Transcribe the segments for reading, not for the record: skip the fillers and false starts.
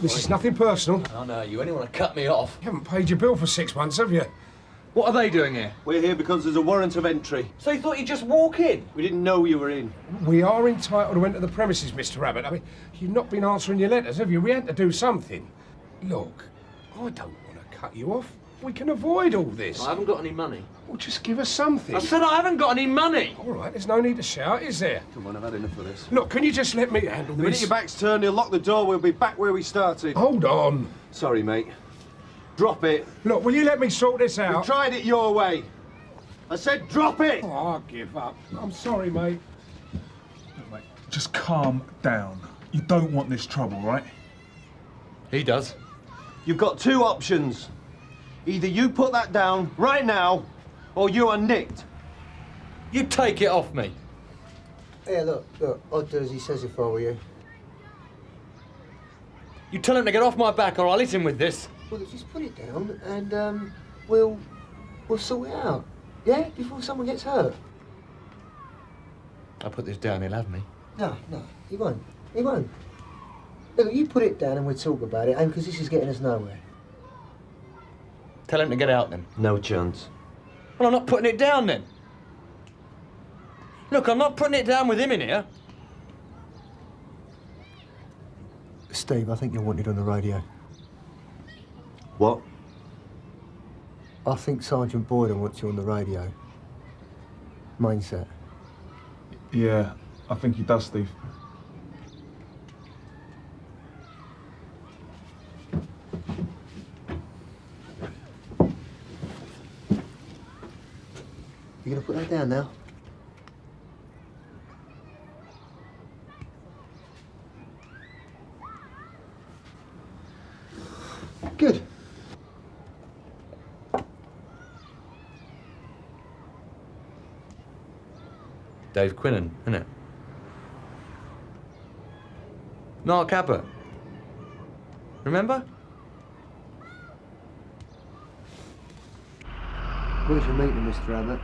This is nothing personal. I know, you only want to cut me off. You haven't paid your bill for 6 months, have you? What are they doing here? We're here because there's a warrant of entry. So you thought you'd just walk in? We didn't know you were in. We are entitled to enter the premises, Mr. Abbott. I mean, you've not been answering your letters, have you? We had to do something. Look, I don't want to cut you off. We can avoid all this. I haven't got any money. Well, just give us something. I said I haven't got any money. All right, there's no need to shout, is there? Come on, I've had enough of this. Look, can you just let me handle The minute this? your back's turned, he'll lock the door. We'll be back where we started. Hold on. Sorry, mate. Drop it. Look, will you let me sort this We out? tried it your way. I said drop it! Oh, I'll give up. I'm sorry, mate. Look, mate, just calm down. You don't want this trouble, right? He does. You've got two options. Either you put that down right now, or you are nicked. You take it off me. Yeah, look, I'd do as he says if I were you. You tell him to get off my back or I'll hit him with this. Well, just put it down and we'll sort it out. Yeah, before someone gets hurt. I'll put this down, he'll have me. No, he won't. He won't. Look, you put it down and we'll talk about it, and because this is getting us nowhere. Tell him to get out then. No chance. Well, I'm not putting it down then. Look, I'm not putting it down with him in here. Steve, I think you're wanted on the radio. What? I think Sergeant Boyden wants you on the radio. Mindset. Yeah, I think he does, Steve. You gonna put that down now? Good. Dave Quinnan, isn't it? Mark Abbott. Remember? Where's your meeting, Mr. Abbott?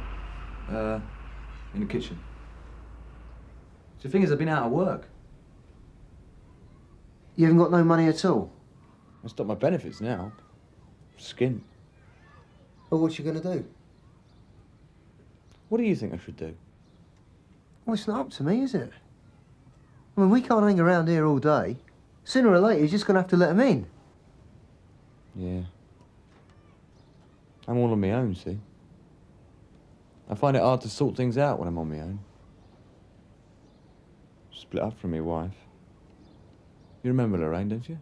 In the kitchen. The thing is, I've been out of work. You haven't got no money at all? I've stopped my benefits now. Skin. Well, what you gonna do? What do you think I should do? Well, it's not up to me, is it? I mean, we can't hang around here all day. Sooner or later, you're just gonna have to let them in. Yeah. I'm all on my own, see? I find it hard to sort things out when I'm on my own. Split up from my wife. You remember Lorraine, don't you?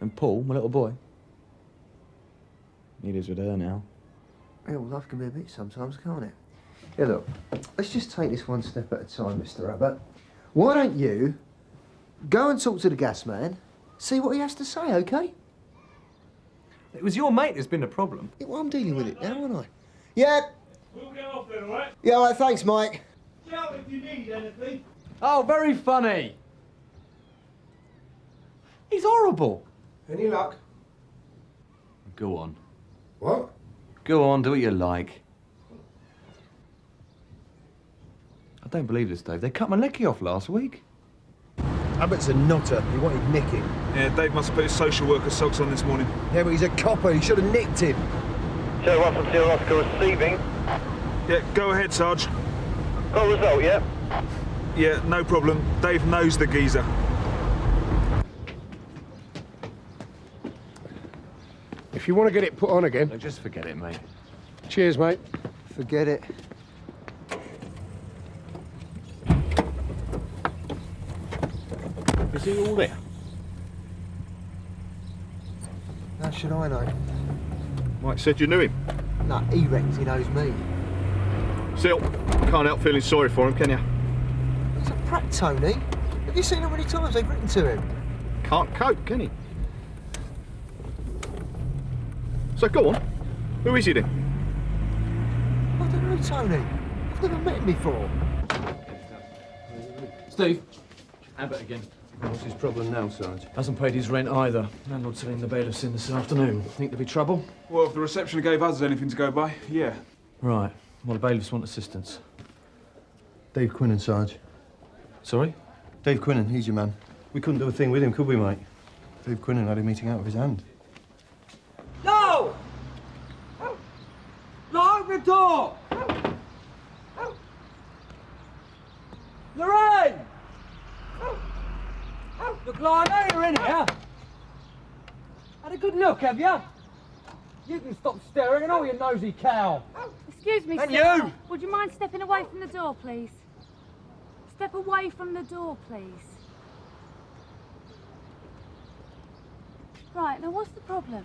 And Paul, my little boy. He lives with her now. Yeah, well, life can be a bitch sometimes, can't it? Yeah, look, let's just take this one step at a time, Mr. Abbott. Why don't you go and talk to the gas man, see what he has to say, OK? It was your mate that's been the problem. Yeah, well, I'm dealing with it now, aren't I? Yeah. We'll get off then, all right? Yeah, all right, thanks, Mike. Shout if you need anything. Oh, very funny. He's horrible. Any luck? Go on. What? Go on, do what you like. I don't believe this, Dave. They cut my lecky off last week. Abbott's a nutter. He wanted nicking. Yeah, Dave must have put his social worker socks on this morning. Yeah, but he's a copper. He should have nicked him. Show 1 from 0 Oscar receiving. Yeah, go ahead, Sarge. Got a result, yeah? Yeah, no problem. Dave knows the geezer. If you want to get it put on again. No, just forget it, mate. Cheers, mate. Forget it. Is he all there? How should I know? Mike said you knew him. No, he reckons he knows me. Still, can't help feeling sorry for him, can you? He's a prat, Tony. Have you seen how many times they've written to him? Can't cope, can he? So go on. Who is he then? I don't know, Tony. I've never met him before. Steve. Abbott again. What's his problem now, Sarge? Hasn't paid his rent either. Landlord's selling the bailiffs in this afternoon. Think there'll be trouble? Well, if the reception gave us anything to go by, yeah. Right. Well, the bailiffs want assistance. Dave Quinnan, Sarge. Sorry? Dave Quinnan, he's your man. We couldn't do a thing with him, could we, mate? Dave Quinnan had him eating out of his hand. No! Lock the door! Lorraine! Look, I know you're in here. Had a good look, have you? You can stop staring and all you nosy cow. Excuse me, And sir. you! Would you mind stepping away from the door, please? Step away from the door, please. Right, now what's the problem?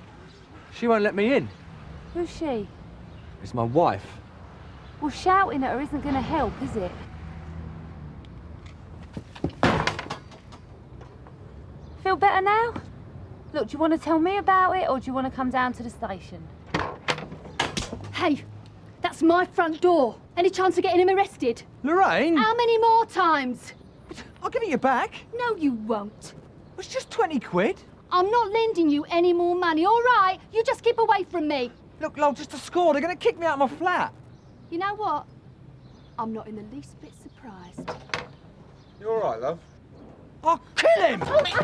She won't let me in. Who's she? It's my wife. Well, shouting at her isn't going to help, is it? Feel better now? Look, do you want to tell me about it, or do you want to come down to the station? Hey, that's my front door. Any chance of getting him arrested? Lorraine? How many more times? I'll give it you back. No, you won't. It's just 20 quid. I'm not lending you any more money, all right? You just keep away from me. Look, Lol, just a score. They're going to kick me out of my flat. You know what? I'm not in the least bit surprised. You all right, love? I'll kill him! Assistance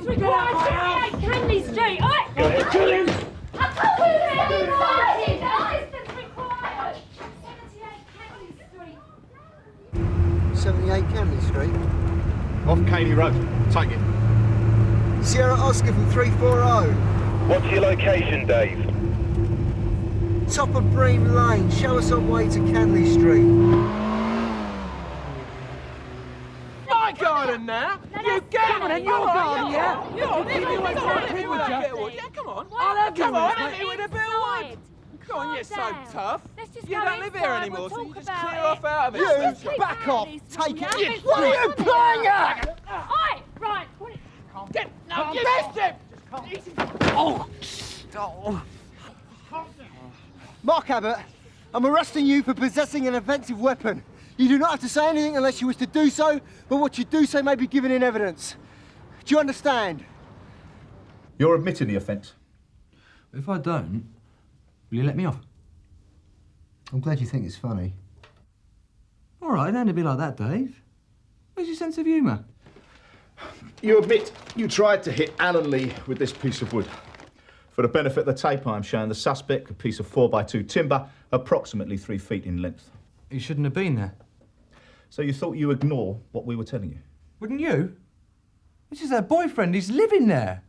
required, 78 Canley Street. Go ahead, kill him! Assistance required. 78 78 Canley Street. Canley Street. Off Caney Road. Take it. Sierra Oscar from 340. What's your location, Dave? Top of Bream Lane. Show us our way to Canley Street. My garden now? You get on in your garden, yeah? You're Yeah, come on. I'll have you with a bit of wood. Go on, you're so tough. You don't live here anymore, so you just clear off out of it. You back off. Take it. What are you playing at? Oi, right. Get no, you missed him! Oh! Mark Abbott, I'm arresting you for possessing an offensive weapon. You do not have to say anything unless you wish to do so, but what you do say may be given in evidence. Do you understand? You're admitting the offence. If I don't, will you let me off? I'm glad you think it's funny. All right, don't be like that, Dave. Where's your sense of humour? You admit you tried to hit Alan Lee with this piece of wood. For the benefit of the tape, I'm showing the suspect a piece of 4x2 timber, approximately 3 feet in length. He shouldn't have been there. So you thought you ignore what we were telling you? Wouldn't you? This is her boyfriend. He's living there.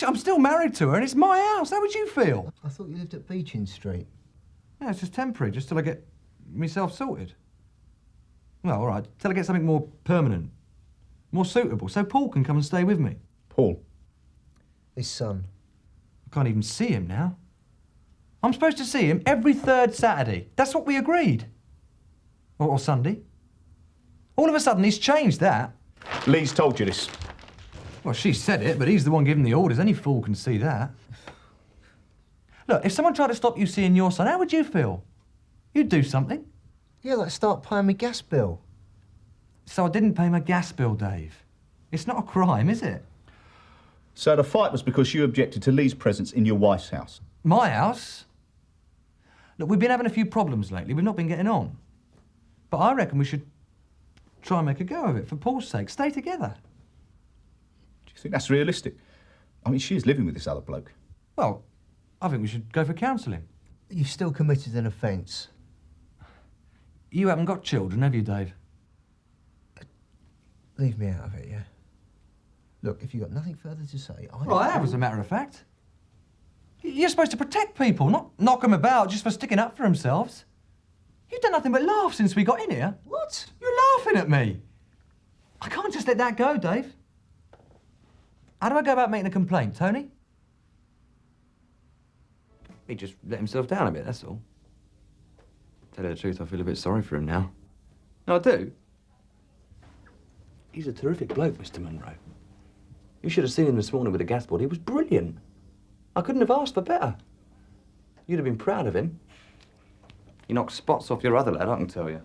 I'm still married to her, and it's my house. How would you feel? I thought you lived at Beechin Street. Yeah, it's just temporary, just till I get myself sorted. Well, all right, till I get something more permanent, more suitable, so Paul can come and stay with me. Paul? His son. I can't even see him now. I'm supposed to see him every third Saturday. That's what we agreed. Or Sunday. All of a sudden, he's changed that. Lee's told you this. Well, she said it, but he's the one giving the orders. Any fool can see that. Look, if someone tried to stop you seeing your son, how would you feel? You'd do something. Yeah, like start paying my gas bill. So I didn't pay my gas bill, Dave. It's not a crime, is it? So the fight was because you objected to Lee's presence in your wife's house? My house? Look, we've been having a few problems lately. We've not been getting on. But I reckon we should try and make a go of it, for Paul's sake. Stay together. Do you think that's realistic? I mean, she is living with this other bloke. Well, I think we should go for counselling. You've still committed an offence. You haven't got children, have you, Dave? Leave me out of it, yeah? Look, if you've got nothing further to say, Well, I have, as a matter of fact. You're supposed to protect people, not knock them about just for sticking up for themselves. You've done nothing but laugh since we got in here. What? You're laughing at me. I can't just let that go, Dave. How do I go about making a complaint, Tony? He just let himself down a bit, that's all. Tell you the truth, I feel a bit sorry for him now. No, I do. He's a terrific bloke, Mr. Munro. You should have seen him this morning with the gas board. He was brilliant. I couldn't have asked for better. You'd have been proud of him. He knocked spots off your other lad, I can tell you.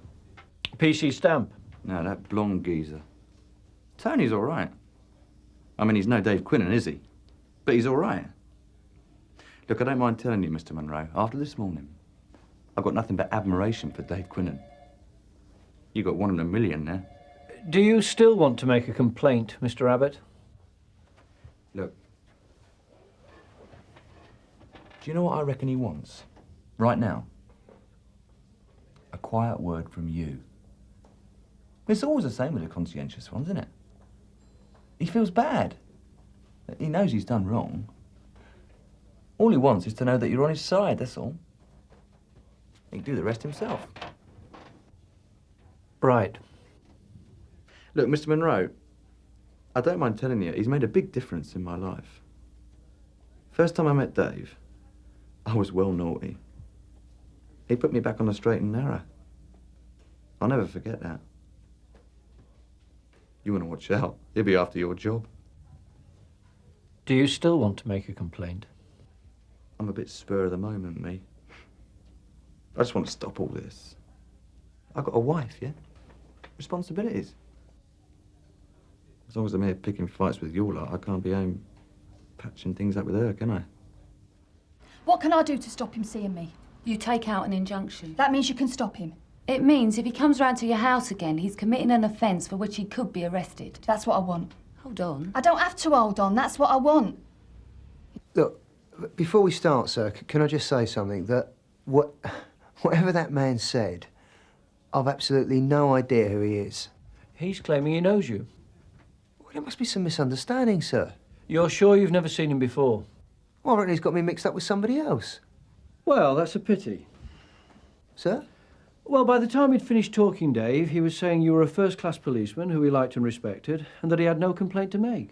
PC stamp. No, that blonde geezer. Tony's all right. I mean, he's no Dave Quinnan, is he? But he's all right. Look, I don't mind telling you, Mr. Munro, after this morning, I've got nothing but admiration for Dave Quinnan. You got 1 in a million there. Do you still want to make a complaint, Mr. Abbott? Look. Do you know what I reckon he wants? Right now? A quiet word from you. It's always the same with the conscientious ones, isn't it? He feels bad. He knows he's done wrong. All he wants is to know that you're on his side, that's all. He can do the rest himself. Right. Look, Mr. Monroe, I don't mind telling you, he's made a big difference in my life. First time I met Dave, I was well naughty. He put me back on the straight and narrow. I'll never forget that. You want to watch out. He'll be after your job. Do you still want to make a complaint? I'm a bit spur of the moment, me. I just want to stop all this. I've got a wife, yeah? Responsibilities. As long as I'm here picking fights with you lot, I can't be home patching things up with her, can I? What can I do to stop him seeing me? You take out an injunction. That means you can stop him. It means if he comes round to your house again, he's committing an offence for which he could be arrested. That's what I want. Hold on. I don't have to hold on. That's what I want. Look, before we start, sir, can I just say something? That whatever that man said, I've absolutely no idea who he is. He's claiming he knows you. Well, there must be some misunderstanding, sir. You're sure you've never seen him before? Well, I reckon he's got me mixed up with somebody else. Well, that's a pity. Sir? Well, by the time he'd finished talking, Dave, he was saying you were a first-class policeman who he liked and respected, and that he had no complaint to make.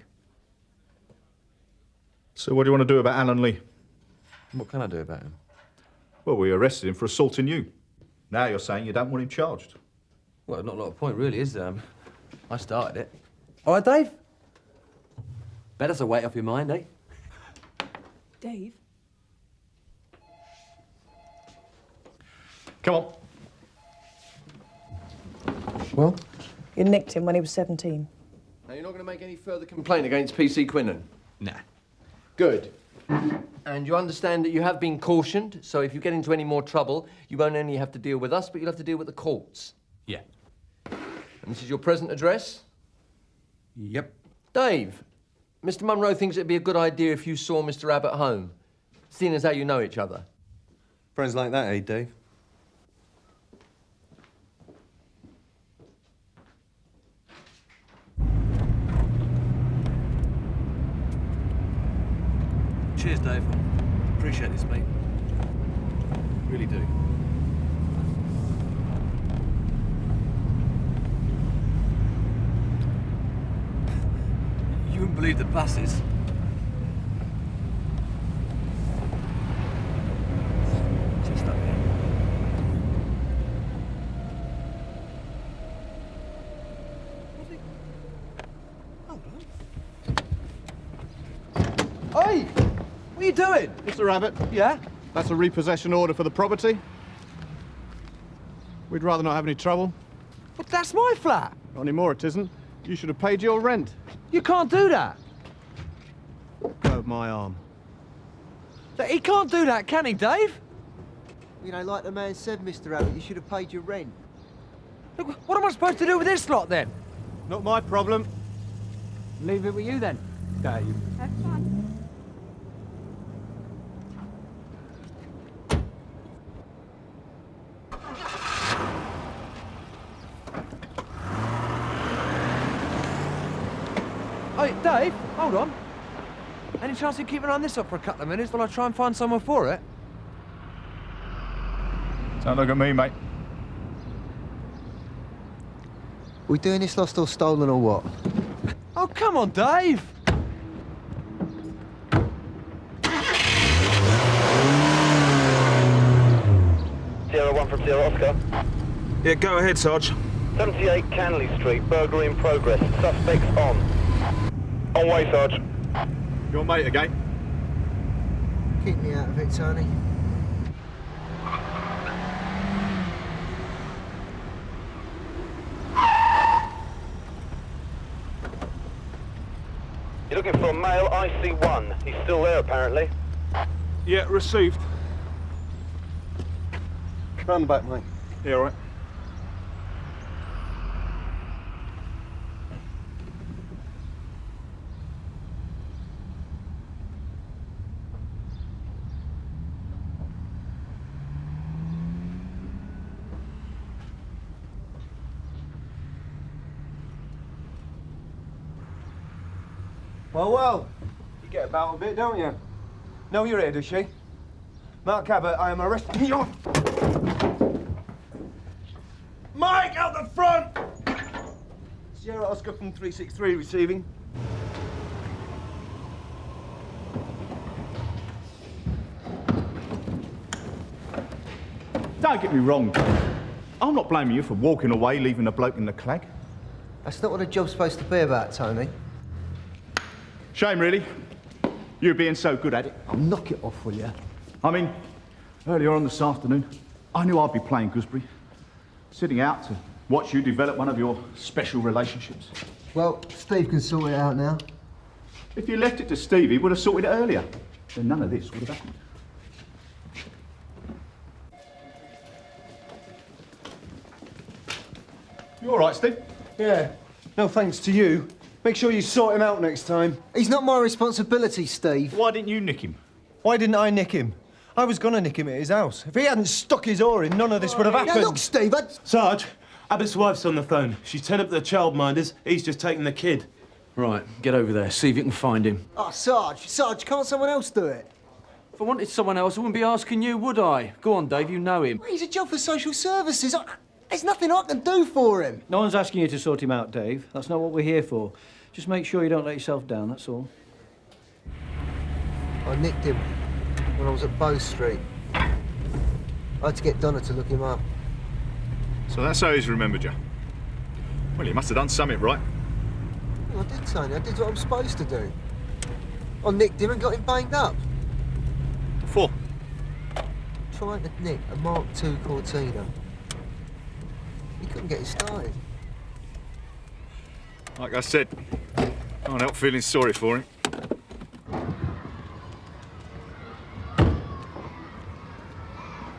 So what do you want to do about Alan Lee? What can I do about him? Well, we arrested him for assaulting you. Now you're saying you don't want him charged. Well, not a lot of point, really, is there? I started it. All right, Dave? Bet that's a weight off your mind, eh? Dave? Come on. Well? You nicked him when he was 17. Now, you're not going to make any further complaint against PC Quinlan? Nah. Good. And you understand that you have been cautioned, so if you get into any more trouble, you won't only have to deal with us, but you'll have to deal with the courts. Yeah. And this is your present address? Yep. Dave, Mr. Munro thinks it'd be a good idea if you saw Mr. Abbott home, seeing as how you know each other. Friends like that, eh, Dave? Cheers, Dave. Appreciate this, mate. Really do. You wouldn't believe the buses. Just up here. Hey! What are you doing? Mr. Abbott? Yeah? That's a repossession order for the property. We'd rather not have any trouble. But that's my flat. Not anymore, it isn't. You should have paid your rent. You can't do that. Go my arm. He can't do that, can he, Dave? You know, like the man said, Mr. Abbott, you should have paid your rent. Look, what am I supposed to do with this lot, then? Not my problem. Leave it with you, then, Dave. Have fun. Hey, Dave, hold on. Any chance you keep an eye on this up for a couple of minutes while I try and find somewhere for it? Don't look at me, mate. We doing this lost or stolen or what? Oh, come on, Dave! Zero 1 from 0 Oscar. Yeah, go ahead, Sarge. 78 Canley Street, burglary in progress. Suspects on. On way, Sarge. Your mate again? Keep me out of it, Tony. You're looking for a male IC1. He's still there, apparently. Yeah, received. Run back, mate. Yeah, all right. Well, you get about a bit, don't you? No, you're here, does she? Mark Abbott, I am arresting you. Mike, out the front! Sierra Oscar from 363 receiving. Don't get me wrong, I'm not blaming you for walking away, leaving the bloke in the clag. That's not what a job's supposed to be about, Tony. Shame, really. You being so good at it. I'll knock it off, will you? I mean, earlier on this afternoon, I knew I'd be playing gooseberry, sitting out to watch you develop one of your special relationships. Well, Steve can sort it out now. If you left it to Steve, he would have sorted it earlier. Then none of this would have happened. You all right, Steve? Yeah. No thanks to you. Make sure you sort him out next time. He's not my responsibility, Steve. Why didn't you nick him? Why didn't I nick him? I was gonna nick him at his house. If he hadn't stuck his oar in, none of this would have happened. Now, look, Steve, Sarge, Abbott's wife's on the phone. She's turned up the childminders. He's just taking the kid. Right, get over there. See if you can find him. Oh, Sarge, can't someone else do it? If I wanted someone else, I wouldn't be asking you, would I? Go on, Dave, you know him. Well, he's a job for social services. There's nothing I can do for him. No one's asking you to sort him out, Dave. That's not what we're here for. Just make sure you don't let yourself down, that's all. I nicked him when I was at Bow Street. I had to get Donna to look him up. So that's how he's remembered you. Well, you must have done something right. Well, I did, Tony. I did what I'm supposed to do. I nicked him and got him banged up. For? Trying to nick a Mark II Cortina. He couldn't get it started. Like I said, I can't help feeling sorry for him.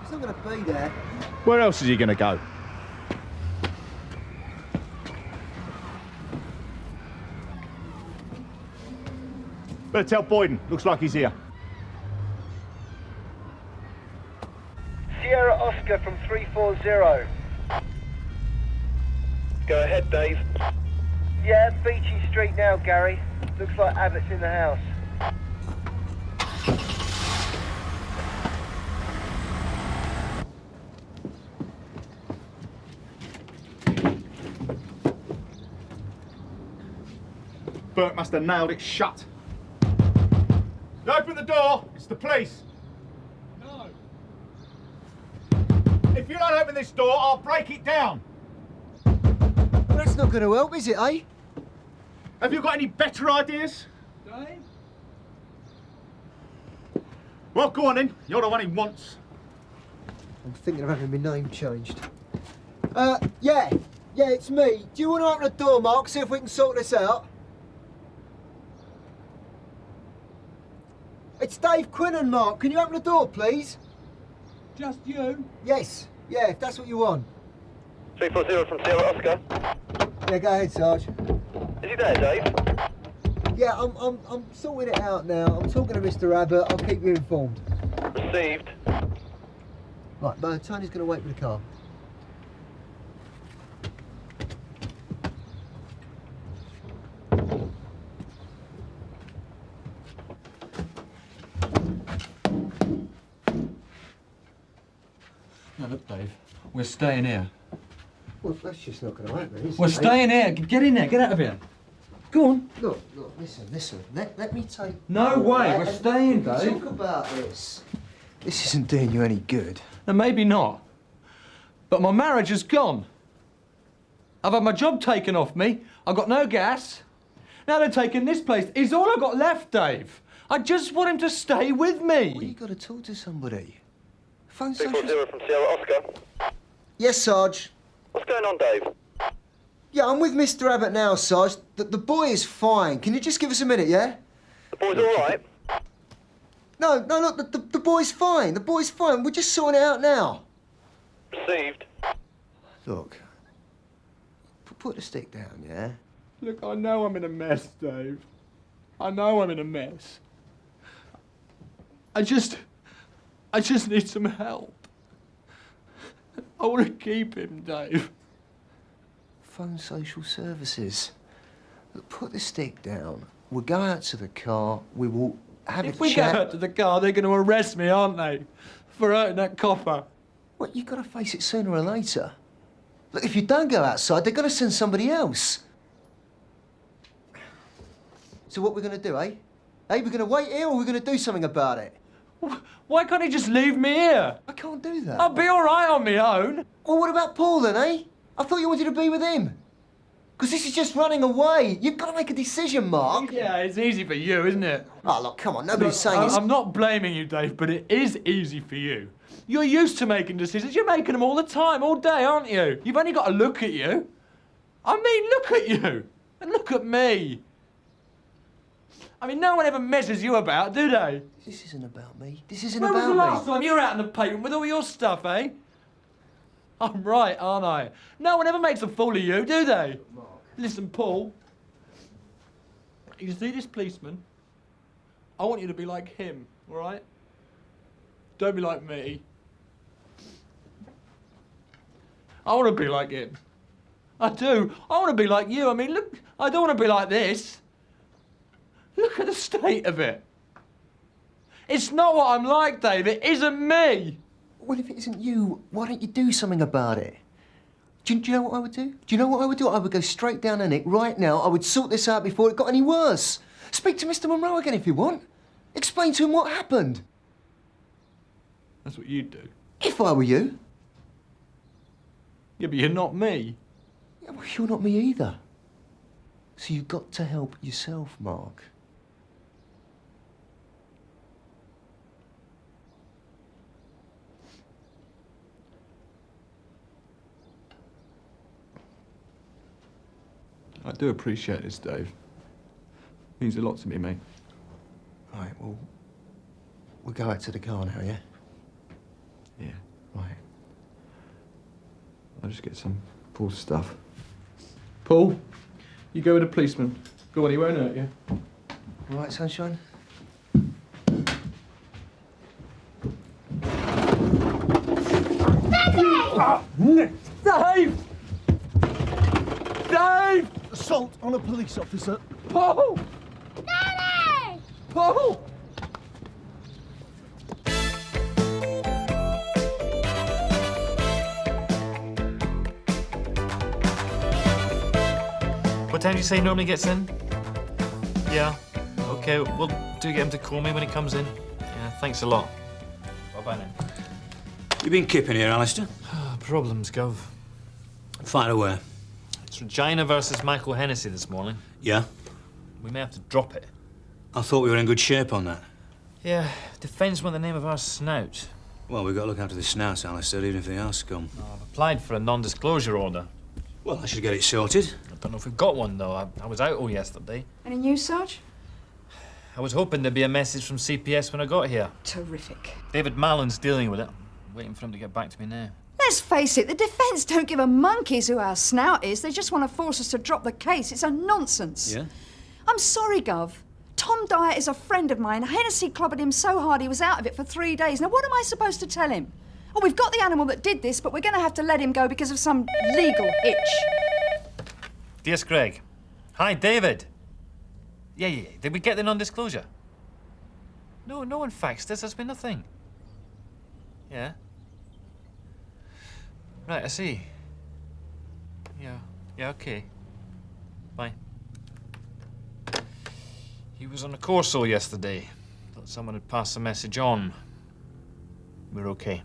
He's not going to be there. Where else is he going to go? Better tell Boyden. Looks like he's here. Sierra Oscar from 340. Go ahead, Dave. Yeah, Beachy Street now, Gary. Looks like Abbott's in the house. Bert must have nailed it shut. You open the door, it's the police. No. If you don't open this door, I'll break it down. Well, that's not going to help, is it, eh? Have you got any better ideas? Dave? Well, go on then. You're the one he wants. I'm thinking of having my name changed. Yeah, it's me. Do you want to open the door, Mark, see if we can sort this out? It's Dave Quinnan, Mark. Can you open the door, please? Just you? Yes. Yeah, if that's what you want. 340 from Sierra Oscar. Yeah, go ahead, Sarge. Is he there, Dave? Yeah, I'm sorting it out now. I'm talking to Mr. Abbott. I'll keep you informed. Received. Right, Tony's going to wait for the car. Now look, Dave, we're staying here. Well, that's just not going to happen, is it? We're staying here. Get in there. Get out of here. Go on. Look, listen. Let me take... No way. We're staying, Dave. Talk about this. This isn't doing you any good. And maybe not. But my marriage is gone. I've had my job taken off me. I've got no gas. Now they're taking this place. It's all I've got left, Dave. I just want him to stay with me. Well, you got to talk to somebody. Phone 340 from Sierra Oscar. Yes, Sarge. What's going on, Dave? Yeah, I'm with Mr. Abbott now, Sarge. The boy is fine. Can you just give us a minute, yeah? The boy's all right? No, look, the boy's fine. The boy's fine. We're just sorting it out now. Received. Look, put the stick down, yeah? Look, I know I'm in a mess, Dave. I know I'm in a mess. I just need some help. I want to keep him, Dave. Phone social services. Look, put the stick down. we'll go out to the car, we will have If a we chat. go out to the car, they're going to arrest me, aren't they? For hurting that copper. What, you've got to face it sooner or later. Look, if you don't go outside, they're going to send somebody else. So what we're going to do, eh? We're going to wait here or we're going to do something about it? Why can't he just leave me here? I can't do that. I'll be all right on my own. Well, what about Paul then, eh? I thought you wanted to be with him. Because this is just running away. You've got to make a decision, Mark. Yeah, it's easy for you, isn't it? Oh, look, come on, nobody's Look, saying it's... I'm not blaming you, Dave, but it is easy for you. You're used to making decisions. You're making them all the time, all day, aren't you? You've only got to look at you. I mean, look at you. And look at me. I mean, no one ever messes you about, do they? This isn't about me. This isn't When about was the me. last time you were out on the pavement with all your stuff, eh? I'm right, aren't I? No one ever makes a fool of you, do they? Listen, Paul. You see this policeman? I want you to be like him, all right? Don't be like me. I want to be like him. I do. I want to be like you. I mean, look, I don't want to be like this. Look at the state of it. It's not what I'm like, Dave. It isn't me. Well, if it isn't you, why don't you do something about it? Do you know what I would do? Do you know what I would do? I would go straight down on it right now. I would sort this out before it got any worse. Speak to Mr. Monroe again if you want. Explain to him what happened. That's what you'd do. If I were you. Yeah, but you're not me. Yeah, well, you're not me either. So you've got to help yourself, Mark. I do appreciate this, Dave. Means a lot to me, mate. Right, well, we'll go out to the car now, yeah? Yeah. Right. I'll just get some Paul's stuff. Paul, you go with the policeman. Go on, he won't hurt you. All right, sunshine? Dave! Dave! Assault on a police officer. Paul! Daddy! Paul! What time do you say he normally gets in? Yeah. Okay, well, do get him to call me when he comes in. Yeah, thanks a lot. Bye-bye now. You been kipping here, Alistair? Problems, Gov. Fire away. It's Regina versus Michael Hennessy this morning. Yeah? We may have to drop it. I thought we were in good shape on that. Yeah, defence went the name of our snout. Well, we've got to look after the snouts, Alistair, even if they are scum. I've applied for a non-disclosure order. Well, I should get it sorted. I don't know if we've got one, though. I was out all yesterday. Any news, Sarge? I was hoping there'd be a message from CPS when I got here. Terrific. David Mallon's dealing with it. I'm waiting for him to get back to me now. Let's face it, the defence don't give a monkeys who our snout is. They just want to force us to drop the case. It's a nonsense. Yeah? I'm sorry, Gov. Tom Dyer is a friend of mine. Hennessy clobbered him so hard he was out of it for 3 days. Now, what am I supposed to tell him? Oh, we've got the animal that did this, but we're going to have to let him go because of some legal hitch. Dear Greg. Hi, David. Yeah. Did we get the non-disclosure? No one faxed us. There's been nothing. Yeah. Right, I see. Yeah, okay. Bye. He was on a Corso yesterday. Thought someone had passed the message on. We're okay.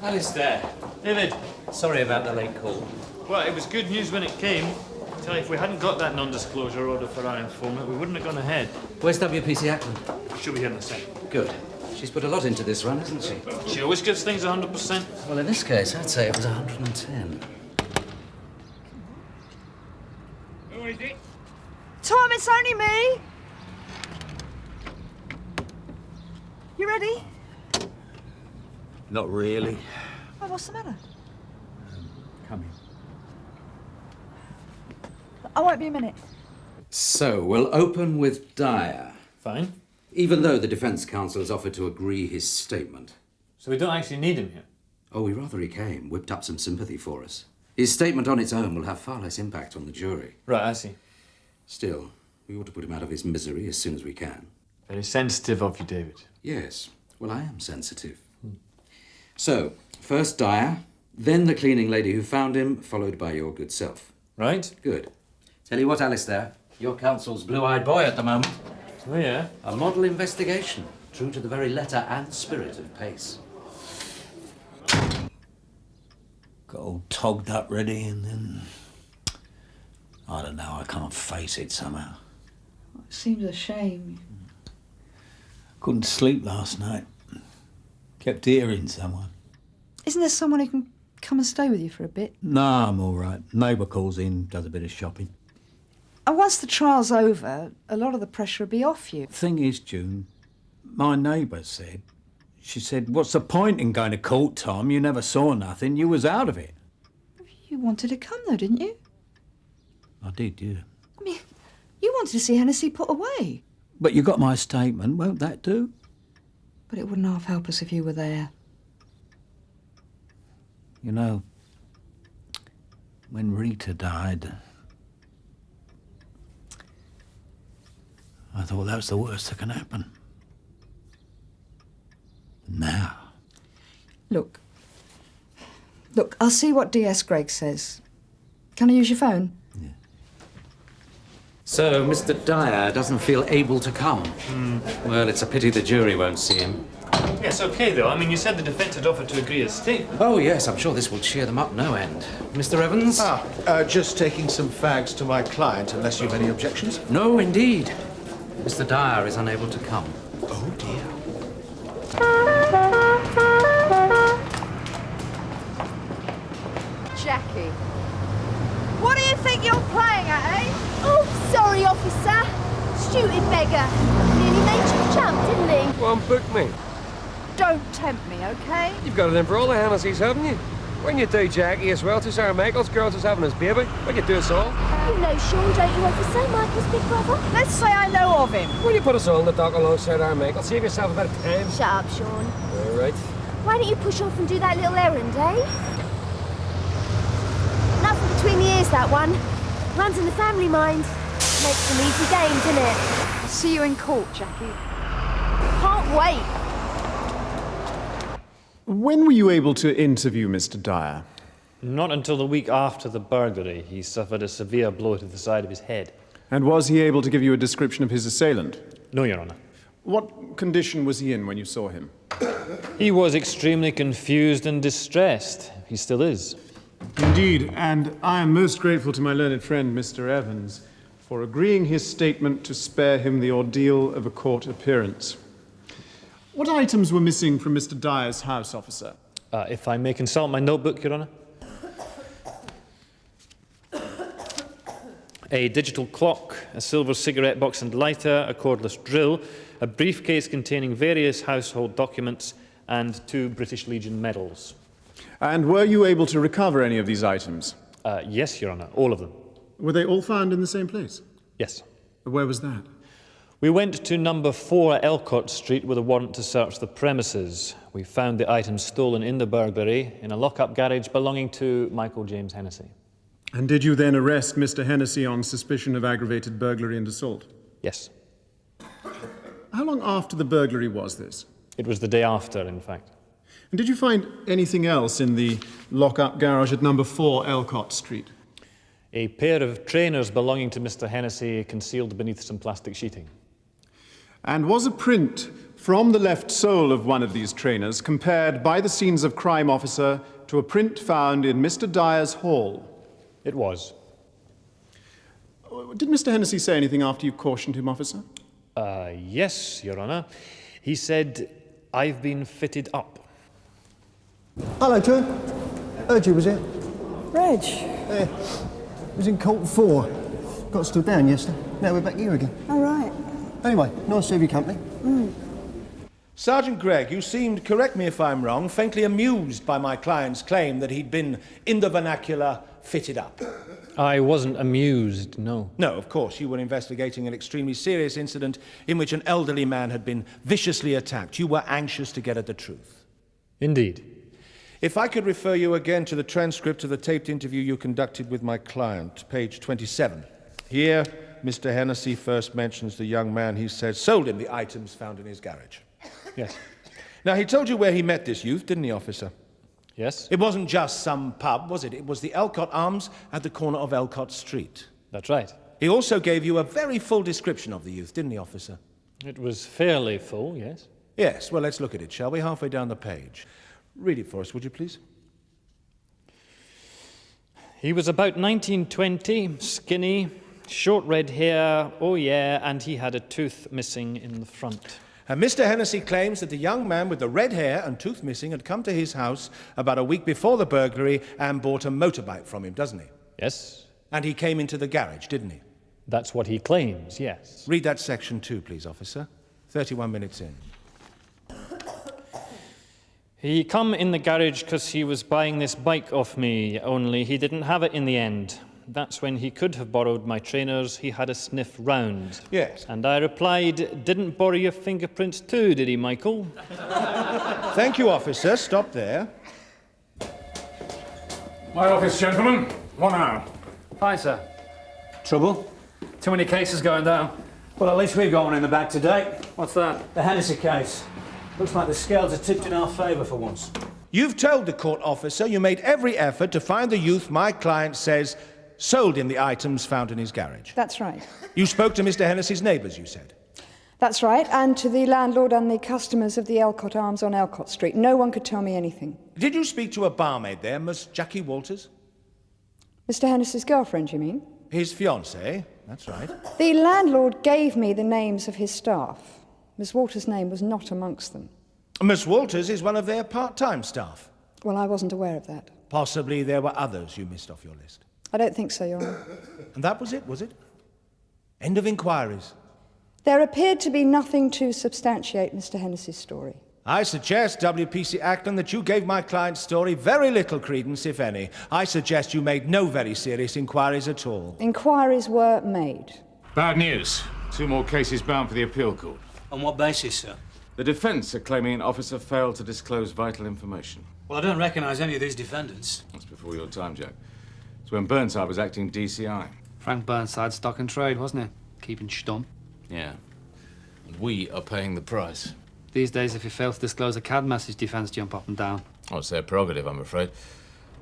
Alistair. David. Sorry about the late call. Well, it was good news when it came. I tell you, if we hadn't got that non-disclosure order for our informant, we wouldn't have gone ahead. Where's WPC Ackland? She'll be here in a sec. Good. She's put a lot into this run, hasn't she? She always gives things 100%. Well, in this case, I'd say it was 110. Who is it? Tom, it's only me. You ready? Not really. Oh, what's the matter? Coming. I won't be a minute. So, we'll open with Dyer. Fine. Even though the defence counsel has offered to agree his statement. So we don't actually need him here? Oh, we rather he came. Whipped up some sympathy for us. His statement on its own will have far less impact on the jury. Right, I see. Still, we ought to put him out of his misery as soon as we can. Very sensitive of you, David. Yes. Well, I am sensitive. So, first Dyer, then the cleaning lady who found him, followed by your good self. Right. Good. Tell you what, Alistair, your counsel's blue-eyed boy at the moment. Oh, yeah? A model investigation, true to the very letter and spirit of Pace. Got all togged up ready and then... I don't know, I can't face it somehow. It seems a shame. Couldn't sleep last night. Kept hearing someone. Isn't there someone who can come and stay with you for a bit? Nah, I'm all right. Neighbour calls in, does a bit of shopping. And once the trial's over, a lot of the pressure will be off you. Thing is, June, my neighbour said, she said, what's the point in going to court, Tom? You never saw nothing. You was out of it. You wanted to come, though, didn't you? I did, yeah. I mean, you wanted to see Hennessy put away. But you got my statement, won't that do? But it wouldn't half help us if you were there. You know, when Rita died, I thought that was the worst that can happen. Now. Look, I'll see what DS Gregg says. Can I use your phone? So, Mr. Dyer doesn't feel able to come. Well, it's a pity the jury won't see him. Yes, okay, though. I mean, you said the defence had offered to agree a statement. Oh, yes, I'm sure this will cheer them up no end. Mr. Evans? Just taking some fags to my client, unless you've any objections. No, indeed. Mr. Dyer is unable to come. Oh, dear. Jackie. What do you think you're playing at, eh? Oh, sorry, officer. Stupid beggar. Nearly made you jump, didn't he? Well, book me. Don't tempt me, okay? You've got it in for all the Hennessy's, haven't you? When you do Jackie as well to Sarah Michael's girls is having his baby. When you do us all. You know Sean, don't you, officer? Michael's big brother. Let's say I know of him. When you put us all in the dock alongside our Michael, save yourself a bit of time. Shut up, Sean. All right. Why don't you push off and do that little errand, eh? Nothing between the ears, that one. Runs in the family mind. Makes some easy games, innit? I'll see you in court, Jackie. Can't wait. When were you able to interview Mr. Dyer? Not until the week after the burglary. He suffered a severe blow to the side of his head. And was he able to give you a description of his assailant? No, Your Honour. What condition was he in when you saw him? He was extremely confused and distressed. He still is. Indeed, and I am most grateful to my learned friend, Mr. Evans, for agreeing his statement to spare him the ordeal of a court appearance. What items were missing from Mr. Dyer's house, officer? If I may consult my notebook, Your Honour. A digital clock, a silver cigarette box and lighter, a cordless drill, a briefcase containing various household documents, and 2 British Legion medals. And were you able to recover any of these items? Yes, Your Honour, all of them. Were they all found in the same place? Yes. Where was that? We went to number 4 Elcott Street with a warrant to search the premises. We found the items stolen in the burglary in a lock-up garage belonging to Michael James Hennessy. And did you then arrest Mr. Hennessy on suspicion of aggravated burglary and assault? Yes. How long after the burglary was this? It was the day after, in fact. And did you find anything else in the lock-up garage at number 4 Elcott Street? A pair of trainers belonging to Mr. Hennessy concealed beneath some plastic sheeting. And was a print from the left sole of one of these trainers compared by the scenes of crime officer to a print found in Mr. Dyer's hall? It was. Did Mr. Hennessy say anything after you cautioned him, officer? Yes, Your Honour. He said, "I've been fitted up." Hello, Joe. Heard you was here. Reg. Yeah. Was in court 4. Got stood down yesterday. Now we're back here again. All right. Anyway, nice to have your company. Sergeant Gregg, you seemed, correct me if I'm wrong, faintly amused by my client's claim that he'd been, in the vernacular, fitted up. I wasn't amused, no. No, of course. You were investigating an extremely serious incident in which an elderly man had been viciously attacked. You were anxious to get at the truth. Indeed. If I could refer you again to the transcript of the taped interview you conducted with my client, page 27. Here, Mr. Hennessy first mentions the young man he says sold him the items found in his garage. Yes. Now, he told you where he met this youth, didn't he, officer? Yes. It wasn't just some pub, was it? It was the Elcott Arms at the corner of Elcott Street. That's right. He also gave you a very full description of the youth, didn't he, officer? It was fairly full, yes. Yes, well, let's look at it, shall we? Halfway down the page. Read it for us, would you please? He was about 1920, skinny, short red hair, oh yeah, and he had a tooth missing in the front. And Mr. Hennessy claims that the young man with the red hair and tooth missing had come to his house about a week before the burglary and bought a motorbike from him, doesn't he? Yes. And he came into the garage, didn't he? That's what he claims, yes. Read that section too, please, officer. 31 minutes in. He come in the garage because he was buying this bike off me, only he didn't have it in the end. That's when he could have borrowed my trainers. He had a sniff round. Yes. And I replied, didn't borrow your fingerprints too, did he, Michael? Thank you, officer. Stop there. My office, gentlemen. 1 hour. Fine, sir. Trouble? Too many cases going down. Well, at least we've got one in the bag today. What's that? The Hennessy case. Looks like the scales are tipped in our favour for once. You've told the court officer you made every effort to find the youth my client says sold him the items found in his garage. That's right. You spoke to Mr. Hennessy's neighbours, you said. That's right, and to the landlord and the customers of the Elcott Arms on Elcott Street. No one could tell me anything. Did you speak to a barmaid there, Miss Jackie Walters? Mr. Hennessy's girlfriend, you mean? His fiancée, that's right. The landlord gave me the names of his staff. Miss Walters' name was not amongst them. Miss Walters is one of their part-time staff. Well, I wasn't aware of that. Possibly there were others you missed off your list. I don't think so, Your Honour. And that was it? End of inquiries. There appeared to be nothing to substantiate Mr. Hennessy's story. I suggest, WPC Ackland, that you gave my client's story very little credence, if any. I suggest you made no very serious inquiries at all. Inquiries were made. Bad news. 2 more cases bound for the appeal court. On what basis, sir? The defence are claiming an officer failed to disclose vital information. Well, I don't recognise any of these defendants. That's before your time, Jack. It's when Burnside was acting DCI. Frank Burnside, stock and trade, wasn't it? Keeping stum. Yeah. And we are paying the price. These days, if you fail to disclose a CAD message, defence jump up and down. Oh, it's their prerogative, I'm afraid.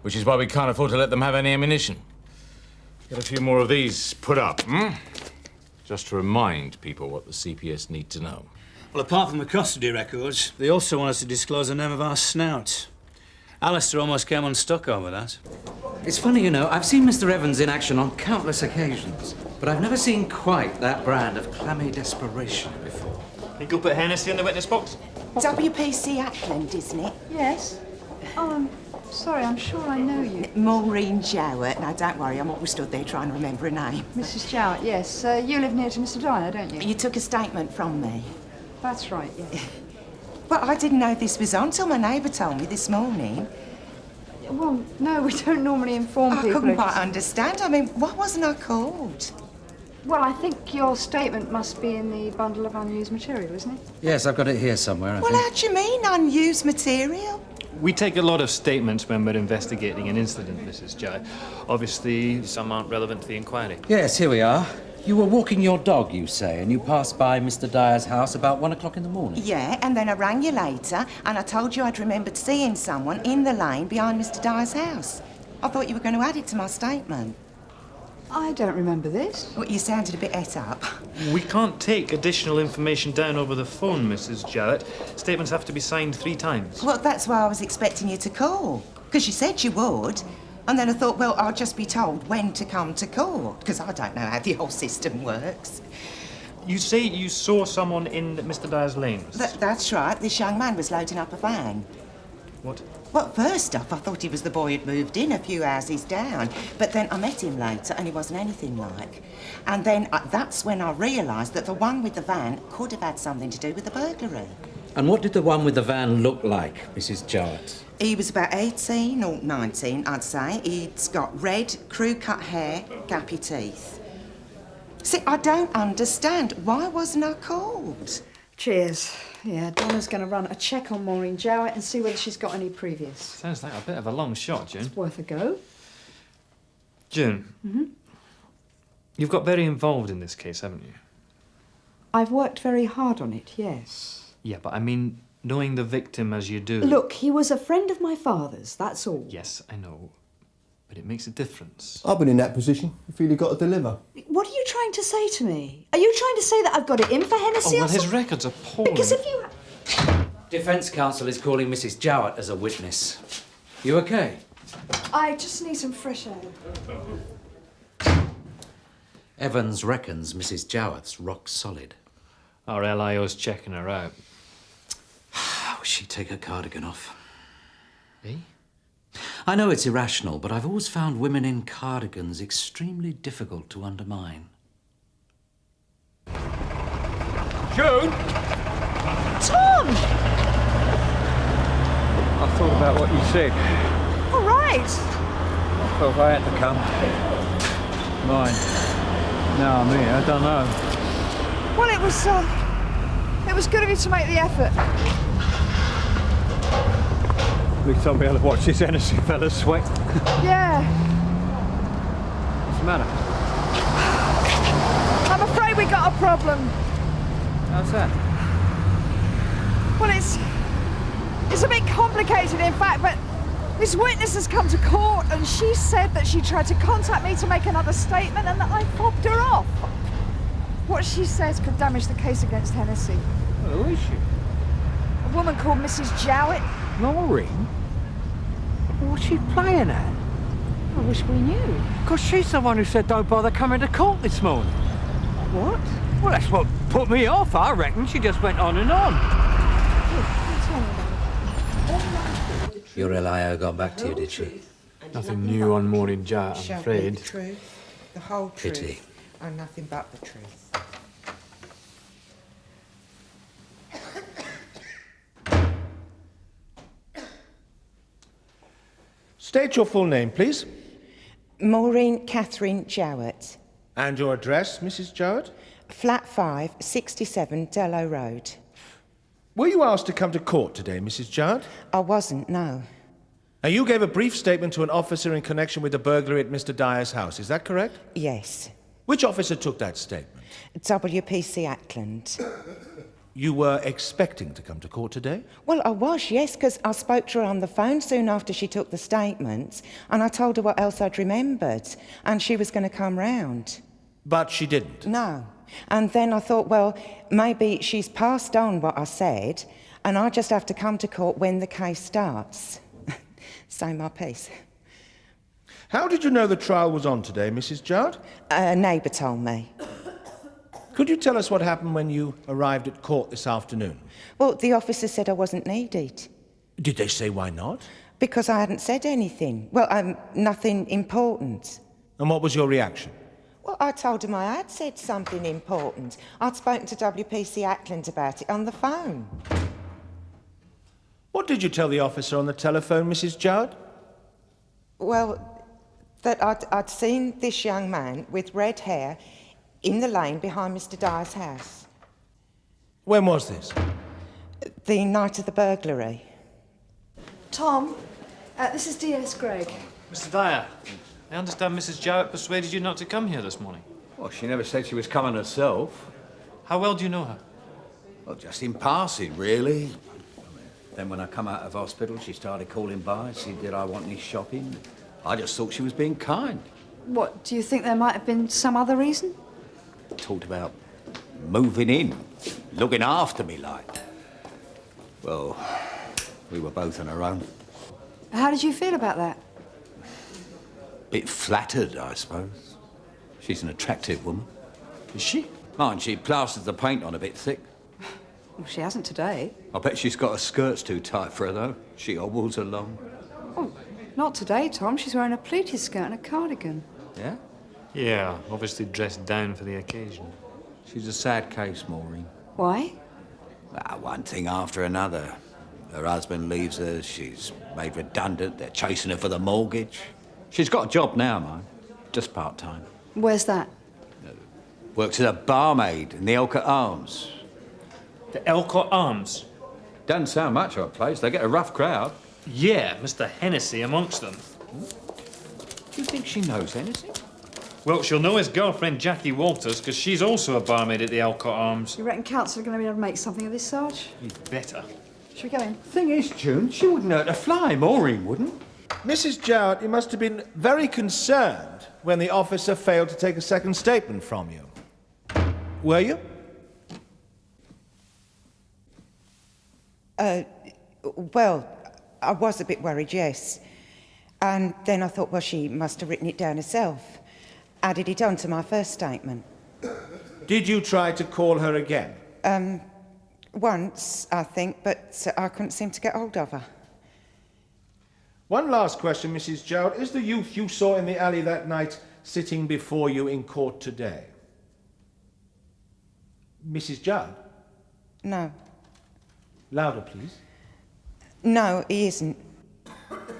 Which is why we can't afford to let them have any ammunition. Get a few more of these put up, Just to remind people what the CPS need to know. Well, apart from the custody records, they also want us to disclose the name of our snouts. Alistair almost came unstuck over that. It's funny, you know, I've seen Mr. Evans in action on countless occasions, but I've never seen quite that brand of clammy desperation before. Think you'll put Hennessy in the witness box? WPC Ackland, isn't it? Yes. Oh, I'm sorry, I'm sure I know you. Maureen Jowett. Now, don't worry, I'm always stood there trying to remember her name. Mrs. Jowett, yes. You live near to Mr. Dyer, don't you? You took a statement from me. That's right, yes. Well, I didn't know this was on till my neighbour told me this morning. Well, no, we don't normally inform people. I couldn't quite understand. I mean, why wasn't I called? Well, I think your statement must be in the bundle of unused material, isn't it? Yes, I've got it here somewhere, I Well, think. how do you mean, unused material? We take a lot of statements when we're investigating an incident, Mrs. Jai. Obviously, some aren't relevant to the inquiry. Yes, here we are. You were walking your dog, you say, and you passed by Mr. Dyer's house about 1 o'clock in the morning. Yeah, and then I rang you later, and I told you I'd remembered seeing someone in the lane behind Mr. Dyer's house. I thought you were going to add it to my statement. I don't remember this. Well, you sounded a bit et up. We can't take additional information down over the phone, Mrs. Jarrett. Statements have to be signed 3 times. Well, that's why I was expecting you to call, because you said you would. And then I thought, well, I'll just be told when to come to court, because I don't know how the whole system works. You say you saw someone in Mr. Dyer's lane? That's right. This young man was loading up a van. What? Well, first off, I thought he was the boy who'd moved in a few houses down. But then I met him later, and he wasn't anything like. And then that's when I realised that the one with the van could have had something to do with the burglary. And what did the one with the van look like, Mrs. Jarrett? He was about 18 or 19, I'd say. He'd got red, crew-cut hair, gappy teeth. See, I don't understand. Why wasn't I called? Cheers. Yeah, Donna's going to run a check on Maureen Jowett and see whether she's got any previous. Sounds like a bit of a long shot, June. It's worth a go. June, you've got very involved in this case, haven't you? I've worked very hard on it, yes. Yeah, but I mean, knowing the victim as you do... Look, he was a friend of my father's, that's all. Yes, I know. But it makes a difference. I've been in that position. You feel you've got to deliver. What are you trying to say to me? Are you trying to say that I've got it in for Hennessy Oh, well, or his something? record's appalling. Because if you... Defence counsel is calling Mrs. Jowett as a witness. You okay? I just need some fresh air. Evans reckons Mrs. Jowett's rock solid. Our LIO's checking her out. I wish she'd take her cardigan off. Eh? I know it's irrational, but I've always found women in cardigans extremely difficult to undermine. June! Tom! I thought about what you said. All right. I felt I had to come. Mine. Now I'm here, I don't know. Well, it was good of you to make the effort. At least I'll be able to watch this Hennessy fella sweat. Yeah. What's the matter? I'm afraid we got a problem. How's that? Well, it's a bit complicated, in fact, but this witness has come to court and she said that she tried to contact me to make another statement and that I fobbed her off. What she says could damage the case against Hennessy. Well, who is she? A woman called Mrs. Jowett. Maureen? What's she playing at? I wish we knew. Because she's the one who said don't bother coming to court this morning. What? Well, that's what put me off, I reckon. She just went on and on. Your LIO got back to you, did she? Nothing new on Maureen Jowett, I'm Shall afraid. be the truth, the whole truth, Pity. and nothing but the truth. State your full name, please. Maureen Catherine Jowett. And your address, Mrs. Jowett? Flat 5, 67 Dello Road. Were you asked to come to court today, Mrs. Jowett? I wasn't, no. Now, you gave a brief statement to an officer in connection with the burglary at Mr. Dyer's house. Is that correct? Yes. Which officer took that statement? WPC Ackland. You were expecting to come to court today? Well, I was, yes, because I spoke to her on the phone soon after she took the statement, and I told her what else I'd remembered, and she was going to come round. But she didn't? No. And then I thought, well, maybe she's passed on what I said, and I just have to come to court when the case starts. Say my piece. How did you know the trial was on today, Mrs. Jowett? A neighbour told me. Could you tell us what happened when you arrived at court this afternoon? Well, the officer said I wasn't needed. Did they say why not? Because I hadn't said anything. Well, nothing important. And what was your reaction? Well, I told him I had said something important. I'd spoken to WPC Ackland about it on the phone. What did you tell the officer on the telephone, Mrs. Jowett? Well, that I'd seen this young man with red hair in the lane behind Mr. Dyer's house. When was this? The night of the burglary. Tom, this is DS Gregg. Mr. Dyer, I understand Mrs. Jowett persuaded you not to come here this morning. Well, she never said she was coming herself. How well do you know her? Well, just in passing, really. Then when I come out of hospital, she started calling by, see did I want any shopping. I just thought she was being kind. What, do you think there might have been some other reason? Talked about moving in, looking after me like. Well, we were both on our own. How did you feel about that? Bit flattered, I suppose. She's an attractive woman. Is she? Mind, she plastered the paint on a bit thick. Well, she hasn't today. I bet she's got her skirts too tight for her, though. She hobbles along. Oh, not today, Tom. She's wearing a pleated skirt and a cardigan. Yeah? Yeah, obviously dressed down for the occasion. She's a sad case, Maureen. Why? One thing after another. Her husband leaves her, she's made redundant, they're chasing her for the mortgage. She's got a job now, mind. Just part-time. Where's that? Works as a barmaid in the Elkett Arms. The Elcott Arms. Doesn't sound much of a place. They get a rough crowd. Yeah, Mr. Hennessy amongst them. Do you think she knows Hennessy? Well, she'll know his girlfriend, Jackie Walters, because she's also a barmaid at the Elcott Arms. You reckon Council are going to be able to make something of this, Sarge? He'd better. Should we go in? Thing is, June, she wouldn't hurt a fly. Maureen wouldn't. Mrs. Jowett, you must have been very concerned when the officer failed to take a second statement from you. Were you? Well, I was a bit worried, yes. And then I thought, well, she must have written it down herself. Added it on to my first statement. Did you try to call her again? Once, I think, but I couldn't seem to get hold of her. One last question, Mrs. Jowett. Is the youth you saw in the alley that night sitting before you in court today? Mrs. Jowett? No. Louder, please. No, he isn't.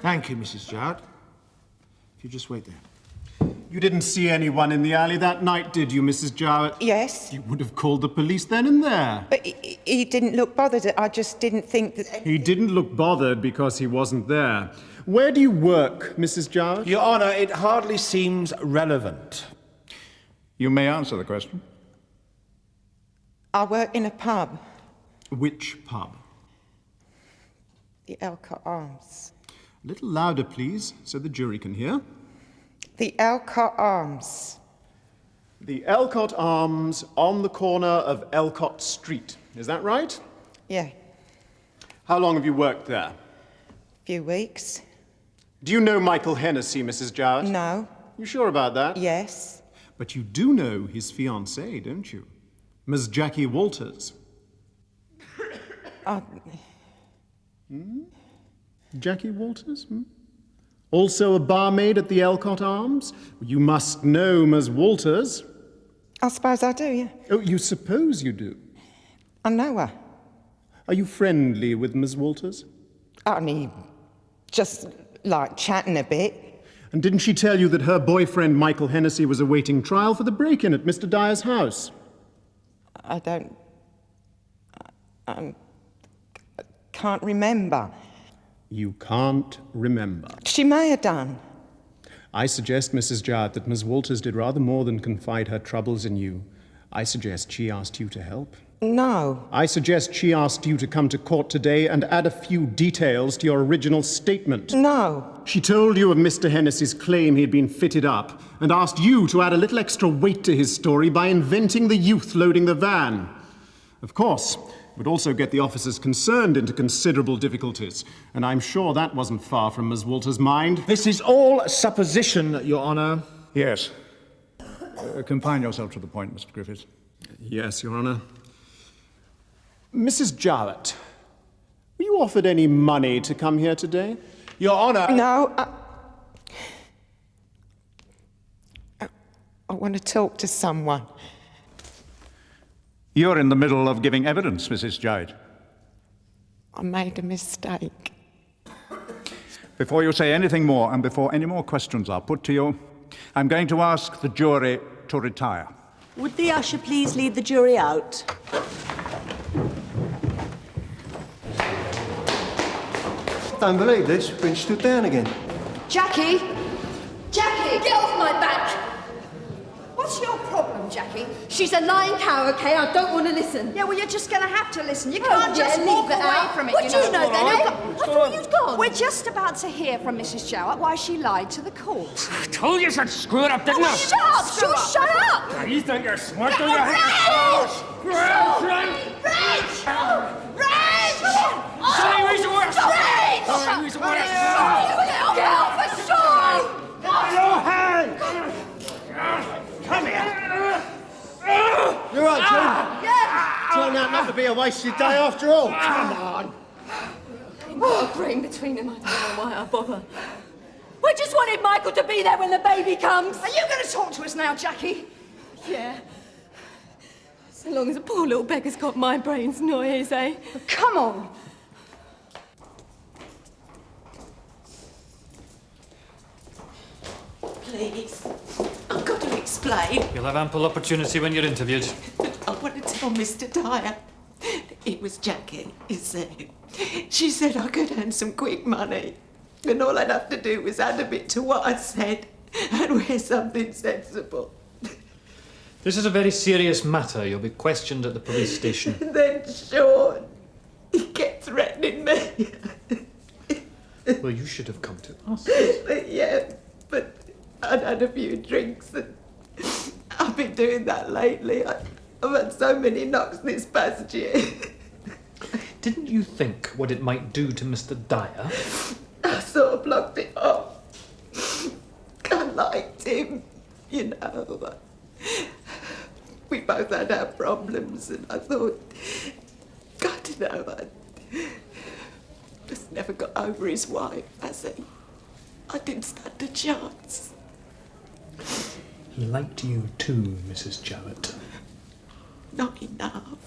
Thank you, Mrs. Jowett. If you just wait there. You didn't see anyone in the alley that night, did you, Mrs. Jowett? Yes. You would have called the police then and there. But he didn't look bothered. I just didn't think that... He didn't look bothered because he wasn't there. Where do you work, Mrs. Jowett? Your Honour, it hardly seems relevant. You may answer the question. I work in a pub. Which pub? The Elcott Arms. A little louder, please, so the jury can hear. The Elcott Arms. The Elcott Arms on the corner of Elcott Street. Is that right? Yeah. How long have you worked there? Few weeks. Do you know Michael Hennessy, Mrs. Jowett? No. You sure about that? Yes. But you do know his fiancée, don't you? Miss Jackie Walters. Jackie Walters? Also a barmaid at the Elcott Arms? You must know Miss Walters. I suppose I do, yeah. Oh, you suppose you do? I know her. Are you friendly with Miss Walters? Only just like chatting a bit. And didn't she tell you that her boyfriend, Michael Hennessy, was awaiting trial for the break-in at Mr. Dyer's house? I can't remember. You can't remember. She may have done. I suggest, Mrs. Jowett, that Miss Walters did rather more than confide her troubles in you. I suggest she asked you to help. No. I suggest she asked you to come to court today and add a few details to your original statement. No. She told you of Mr. Hennessy's claim he had been fitted up and asked you to add a little extra weight to his story by inventing the youth loading the van. Of course, it would also get the officers concerned into considerable difficulties, and I'm sure that wasn't far from Miss Walters' mind. This is all supposition, Your Honour. Yes. Confine yourself to the point, Mr. Griffiths. Yes, Your Honour. Mrs. Jowett, were you offered any money to come here today? Your Honour... No, I want to talk to someone. You're in the middle of giving evidence, Mrs. Jowett. I made a mistake. Before you say anything more, and before any more questions are put to you, I'm going to ask the jury to retire. Would the usher please lead the jury out? Don't believe this. Been stood down again. Jackie! Jackie! Get off my back! What's your problem, Jackie? She's a lying cow, okay? I don't want to listen. Yeah, well, you're just going to have to listen. You can't just walk leave it away out. from it, What do you know then, eh? I thought you'd gone. We're just about to hear from Mrs. Jowett why she lied to the court. I told you she'd screw it up, didn't I? Shut up! Shut up! Now, you think you're smart, do you? Reg! Sonny, where's the worst? Reg! Sonny, where's the worst? Get off a stool! Your hand! Come here! You're right, June. Yeah! Turned out not to be a wasted day after all. Come on! Got a brain between them. I don't know why I bother. We just wanted Michael to be there when the baby comes. Are you going to talk to us now, Jackie? Yeah. So long as the poor little beggar's got my brains, not his, eh? Come on. Please. I've got to explain. You'll have ample opportunity when you're interviewed. I want to tell Mr. Dyer. It was Jackie, you see. She said I could earn some quick money, and all I'd have to do was add a bit to what I said and wear something sensible. This is a very serious matter. You'll be questioned at the police station. And then Sean, he kept threatening me. Well, you should have come to us. Yeah, but I'd had a few drinks and I've been doing that lately. I've had so many knocks this past year. Didn't you think what it might do to Mr. Dyer? I sort of blocked it off. I liked him, you know. We both had our problems and I thought, God, you know, I just never got over his wife, has he? I didn't stand a chance. He liked you too, Mrs. Jarrett. Not enough.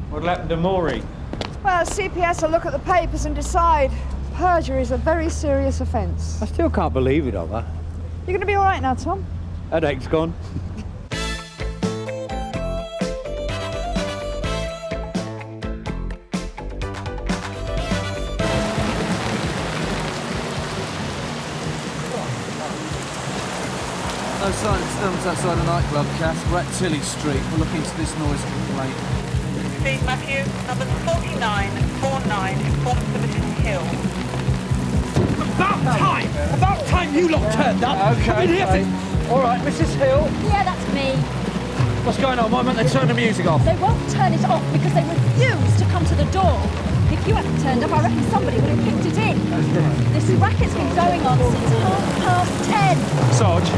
What'll happen to Maury? Well, CPS will look at the papers and decide. Perjury is a very serious offence. I still can't believe it of her. You're going to be all right now, Tom? Headache's gone. No sign of Simmons outside the nightclub, Cass. We're at Tilly Street. We'll look into this noise complaint. Steve Matthew, number 4949, informs the Mrs. Hill. About time you lot turned up! Okay. All right, Mrs. Hill. Yeah, that's me. What's going on? Why won't they turn the music off? They won't turn it off because they refuse to come to the door. If you hadn't turned up, I reckon somebody would have kicked it in. This racket's been going on since 10:30. Sarge.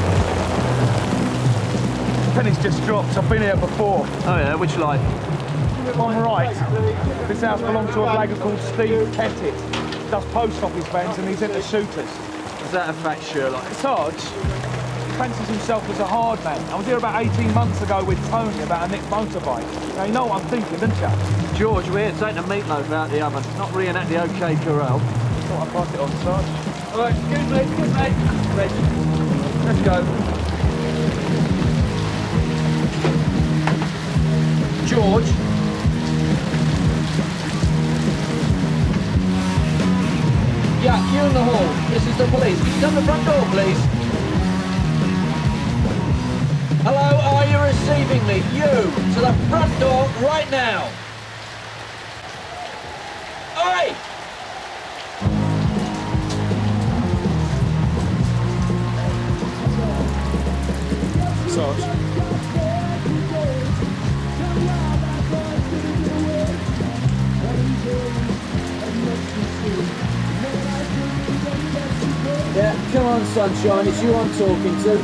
Penny's just dropped. I've been here before. Oh yeah, which light? On the right. This house belongs to a blagger called Steve Pettit. Does post office vans and he's into shooters. Is that a fact, Sherlock? Sarge fancies himself as a hard man. I was here about 18 months ago with Tony about a nicked motorbike. Now you know what I'm thinking, don't you? George, we're here taking a meatloaf out the oven, not reenact the OK Corral. Thought I'd pass it on, Sarge. All right, excuse me. Reg, let's go. George. Yeah, you in the hall. This is the police. Can you come to the front door, please? Hello, are you receiving me? You, to the front door right now. Oi! Sarge. Yeah, come on, sunshine. It's you I'm talking to.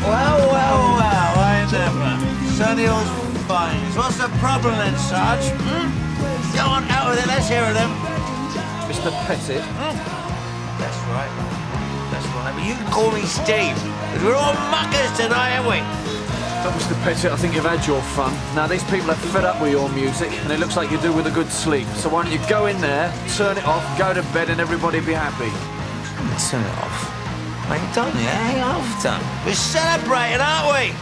Well, I never. Sonny all's fine. What's the problem then, Sarge? Go on, out with it. Let's hear of them. Mr. Pettit. That's right. But you can call me Steve, because we're all muckers tonight, aren't we? Look, Mr. Pettit, I think you've had your fun. Now, these people are fed up with your music, and it looks like you do with a good sleep. So why don't you go in there, turn it off, go to bed, and everybody be happy. Turn it off. I ain't done yet. I ain't half done. We're celebrating, aren't we?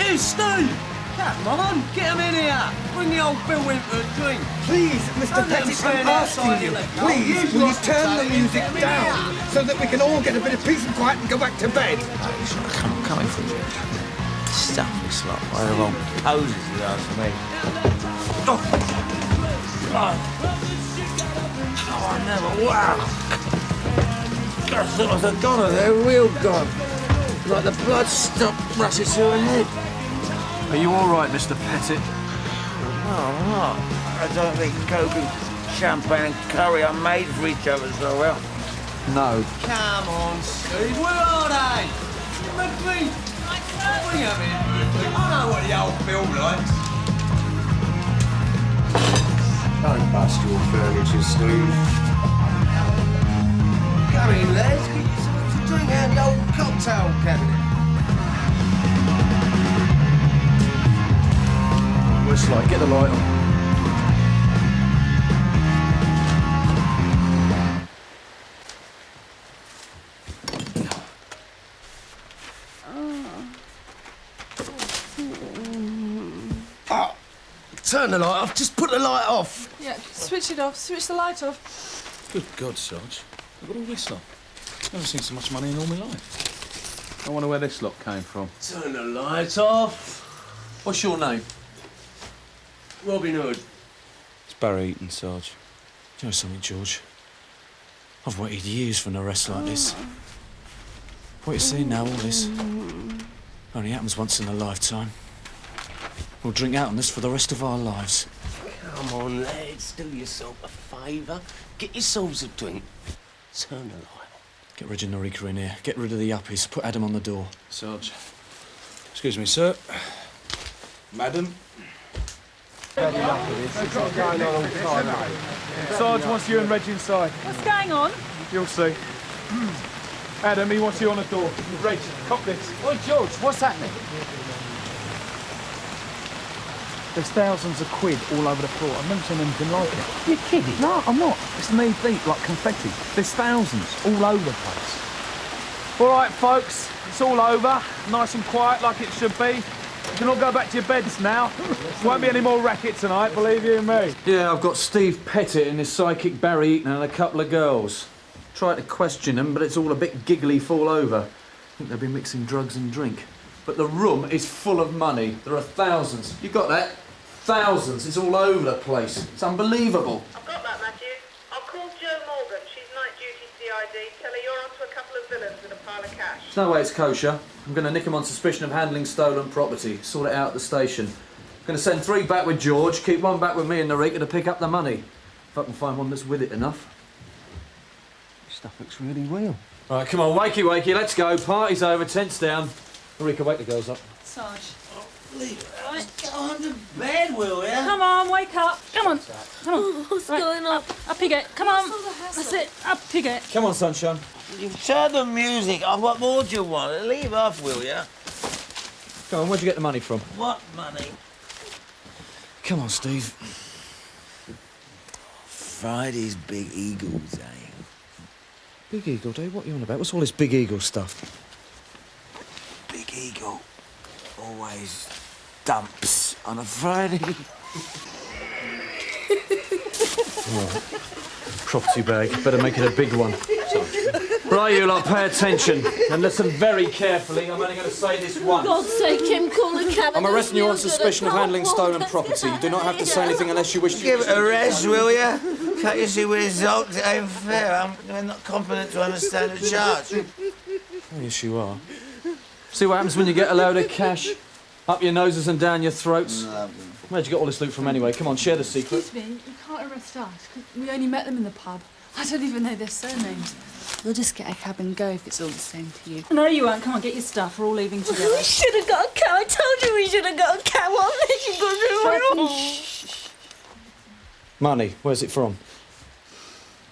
Hey, Steve! Come on, get him in here. Bring the old Bill in for a drink. Please, Mr. Pettit, I'm asking you. Please, will you turn the music down so that we can all get a bit of peace and quiet and go back to bed? I'm coming for you. Stuffless lot. One of the wrong poses you asked for me. Oh, I never. Wow. I thought I was a goner there, real gone. Like the blood stopped rushing to her head. Are you all right, Mr. Pettit? No, I'm not. I don't think Coke and champagne and curry are made for each other so well. No. Come on, Steve. Where are they? McLean. Bring them in. I know what the old Bill likes. Don't bust your furniture, Steve. Come in, lads. Get you something to drink out of the old cocktail cabinet. What's like? Get the light on. Oh, turn the light off. Just put the light off. Yeah, switch it off. Switch the light off. Good God, Sarge. Look at all this lot. Never seen so much money in all my life. I wonder where this lot came from. Turn the light off. What's your name? Robin Hood. It's Barry Eaton, Sarge. Do you know something, George? I've waited years for an arrest like this. What you see now, all this, only happens once in a lifetime. We'll drink out on this for the rest of our lives. Come on, lads. Do yourself a favour. Get yourselves a drink. Turn the light off. Get Reg and Norika in here. Get rid of the yuppies. Put Adam on the door. Sarge. Excuse me, sir. Madam. Sarge wants you and Reg inside. What's going on? You'll see. Adam, he wants you on the door. Reg, cop this. Oi, George, what's happening? There's thousands of quid all over the floor. I've never seen anything like it. You're kidding? No, I'm not. It's knee deep, like confetti. There's thousands all over the place. All right, folks, it's all over. Nice and quiet, like it should be. You can all go back to your beds now. Won't be any more racket tonight, believe you me. Yeah, I've got Steve Pettit and his psychic Barry Eaton and a couple of girls. Tried to question them, but it's all a bit giggly fall over. I think they've been mixing drugs and drink. But the room is full of money. There are thousands. You got that? Thousands. It's all over the place. It's unbelievable. I've got that, Matthew. I'll call Jo Morgan. She's night duty CID. Tell her you're onto a couple of villains with a pile of cash. There's no way it's kosher. I'm going to nick them on suspicion of handling stolen property. Sort it out at the station. I'm going to send 3 back with George, keep 1 back with me and Norika to pick up the money. If I can find one that's with it enough. This stuff looks really real. Right, come on, wakey, wakey, let's go. Party's over, tents down. Norika, wake the girls up. Sarge. Right. Get on to bed, will ya? Come on, wake up. Come on. Come on. What's going on? Up you get. Come on. That's it. Up you get. Come on, sunshine. You've turned the music off. What more do you want? Leave off, will ya? Come on, where'd you get the money from? What money? Come on, Steve. Friday's Big Eagle Day. Big Eagle Day? What are you on about? What's all this Big Eagle stuff? Big Eagle always dumps on a Friday. Property bag. Better make it a big one. Right, you lot, pay attention and listen very carefully. I'm only going to say this once. For God's sake, Kim, call the cab. I'm arresting you on suspicion of handling stolen property. You do not have to say anything unless you wish to. Give it a rest, will ya? Can't you see we're zonked? It ain't fair. I'm not competent to understand the charge. Oh, yes, you are. See what happens when you get a load of cash up your noses and down your throats? Where'd you get all this loot from anyway? Come on, share the secret. Excuse me, you can't arrest us. We only met them in the pub. I don't even know their surnames. We'll just get a cab and go if it's all the same to you. No, you won't. Come on, get your stuff. We're all leaving together. We should have got a cab. I told you we should have got a cab. What made you go through it? Money, where's it from?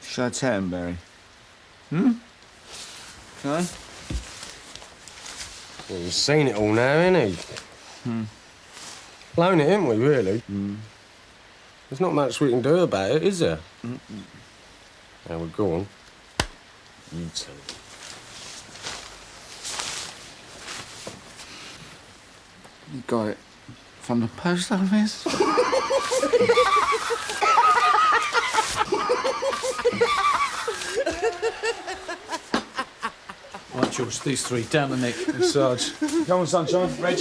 Shall I tell him, Barry? Hmm? Shall I? Well, you've seen it all now, ain't he? Blown it, ain't we, really? There's not much we can do about it, is there? Now, we're gone. You tell him. You got it from the post office? Right, George, these 3, down the neck. And Sarge. Come on, sunshine. Reg.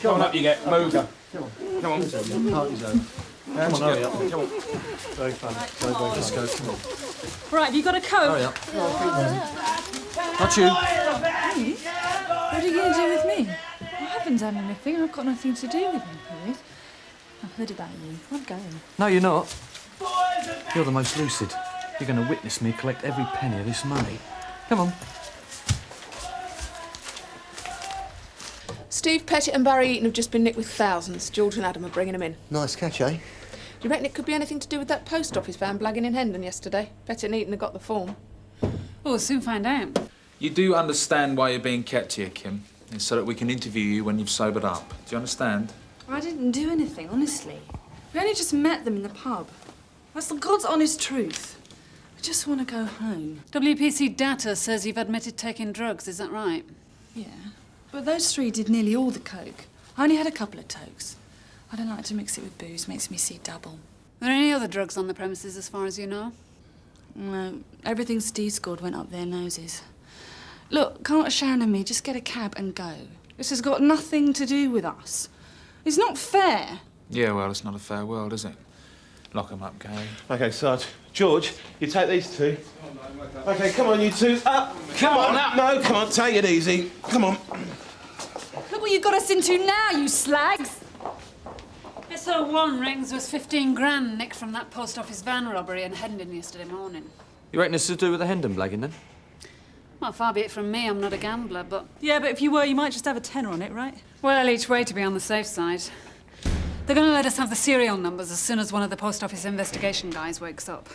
Come on up, you get. Move. Come on. Come on. Party's over. Come on, hurry up. Come on. Very fun. Let's go, come on. Right, have you got a coat? Hurry up. Not you. Me? What are you going to do with me? I haven't done anything. I've got nothing to do with them, Pearce. I've heard about you. I'm going. No, you're not. You're the most lucid. You're going to witness me collect every penny of this money. Come on. Steve Pettit and Barry Eaton have just been nicked with thousands. George and Adam are bringing them in. Nice catch, eh? Do you reckon it could be anything to do with that post office van blagging in Hendon yesterday? Pettit and Eaton have got the form. We'll soon find out. You do understand why you're being kept here, Kim? It's so that we can interview you when you've sobered up. Do you understand? I didn't do anything, honestly. We only just met them in the pub. That's the God's honest truth. I just want to go home. WPC data says you've admitted taking drugs, is that right? Yeah. But those 3 did nearly all the coke. I only had a couple of tokes. I don't like to mix it with booze, makes me see double. Are there any other drugs on the premises as far as you know? No, everything Steve scored went up their noses. Look, can't Sharon and me just get a cab and go? This has got nothing to do with us. It's not fair. Yeah, well, it's not a fair world, is it? Lock 'em up, Gary. OK, Sarge. George, you take these two. OK, come on, you two. Up! Come on, up! No, come on, take it easy. Come on. Look what you got us into now, you slags! SO1 rings was 15 grand nicked from that post office van robbery in Hendon yesterday morning. You reckon it's to do with the Hendon blagging, then? Well, far be it from me, I'm not a gambler, but... Yeah, but if you were, you might just have a tenner on it, right? Well, each way to be on the safe side. They're going to let us have the serial numbers as soon as one of the post office investigation guys wakes up.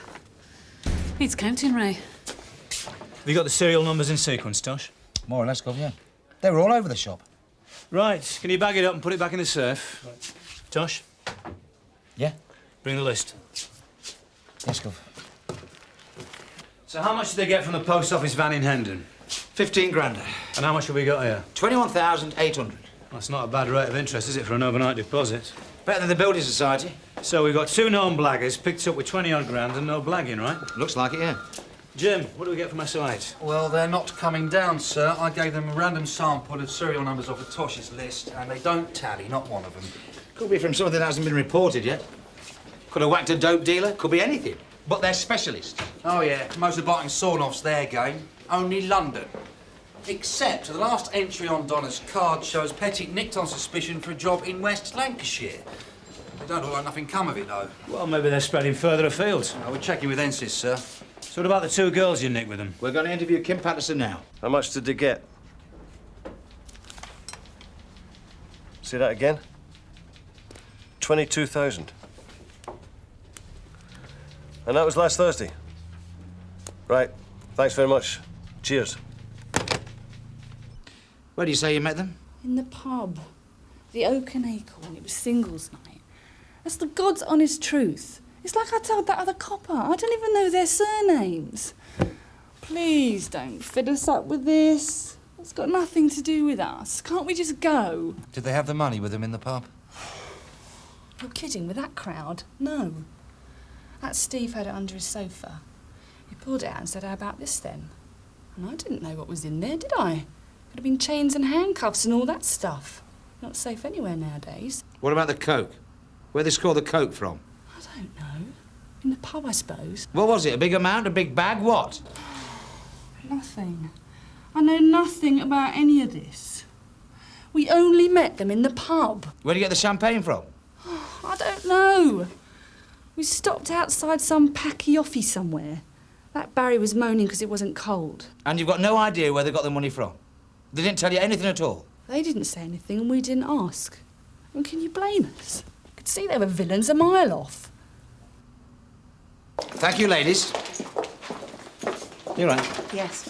Needs counting, Ray. Have you got the serial numbers in sequence, Tosh? More or less, Gov, yeah. They were all over the shop. Right. Can you bag it up and put it back in the safe? Right. Tosh? Yeah? Bring the list. Yes, Gov. So how much did they get from the post office van in Hendon? 15 grand. And how much have we got here? 21,800. That's not a bad rate of interest, is it, for an overnight deposit? Better than the Building Society. So we've got 2 known blaggers picked up with 20-odd grand and no blagging, right? Looks like it, yeah. Jim, what do we get from our side? Well, they're not coming down, sir. I gave them a random sample of serial numbers off of Tosh's list, and they don't tally, not one of them. Could be from something that hasn't been reported yet. Could have whacked a dope dealer. Could be anything. But they're specialists. Oh, yeah. Most of the biting sawn-off's their game. Only London. Except the last entry on Donna's card shows Pettit nicked on suspicion for a job in West Lancashire. They don't look like nothing come of it, though. Well, maybe they're spreading further afield. I would check in with Insp, sir. So what about the 2 girls you nicked with them? We're going to interview Kim Patterson now. How much did they get? Say that again? 22,000. And that was last Thursday? Right. Thanks very much. Cheers. Where do you say you met them? In the pub. The Oak and Acorn. It was singles night. That's the God's honest truth. It's like I told that other copper. I don't even know their surnames. Please don't fit us up with this. It's got nothing to do with us. Can't we just go? Did they have the money with them in the pub? You're kidding, with that crowd? No. That Steve had it under his sofa. He pulled it out and said, how about this then? And I didn't know what was in there, did I? Could have been chains and handcuffs and all that stuff. Not safe anywhere nowadays. What about the coke? Where'd they score the coke from? I don't know. In the pub, I suppose. What was it? A big amount? A big bag? What? Nothing. I know nothing about any of this. We only met them in the pub. Where'd you get the champagne from? I don't know. We stopped outside some packy offie somewhere. That Barry was moaning because it wasn't cold. And you've got no idea where they got the money from? They didn't tell you anything at all? They didn't say anything and we didn't ask. And can you blame us? I could see they were villains a mile off. Thank you, ladies. You're right. Yes.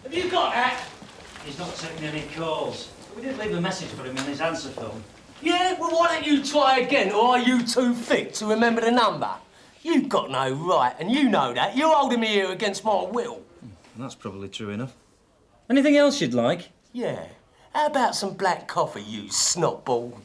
Have you got that? He's not taking any calls. We did leave a message for him in his answer phone. Yeah? Well, why don't you try again, or are you too thick to remember the number? You've got no right, and you know that. You're holding me here against my will. That's probably true enough. Anything else you'd like? Yeah. How about some black coffee, you snotball?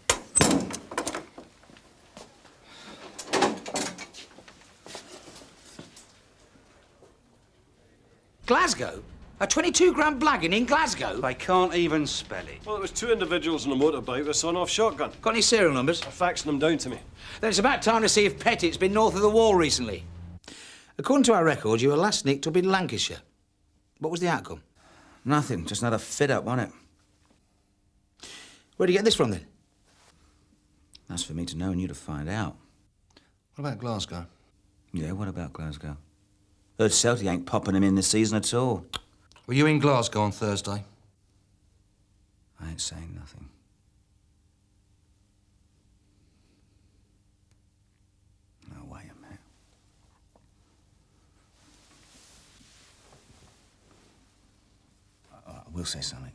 Glasgow? A 22 grand blagging in Glasgow? They can't even spell it. Well, it was 2 individuals on a motorbike with a sawn-off shotgun. Got any serial numbers? They're faxing them down to me. Then it's about time to see if Pettit's been north of the wall recently. According to our records, you were last nicked up in Lancashire. What was the outcome? Nothing. Just another fit-up, wasn't it? Where'd you get this from, then? That's for me to know and you to find out. What about Glasgow? Yeah, what about Glasgow? Heard Celtic ain't popping him in this season at all. Were you in Glasgow on Thursday? I ain't saying nothing. No, wait a minute. I will say something.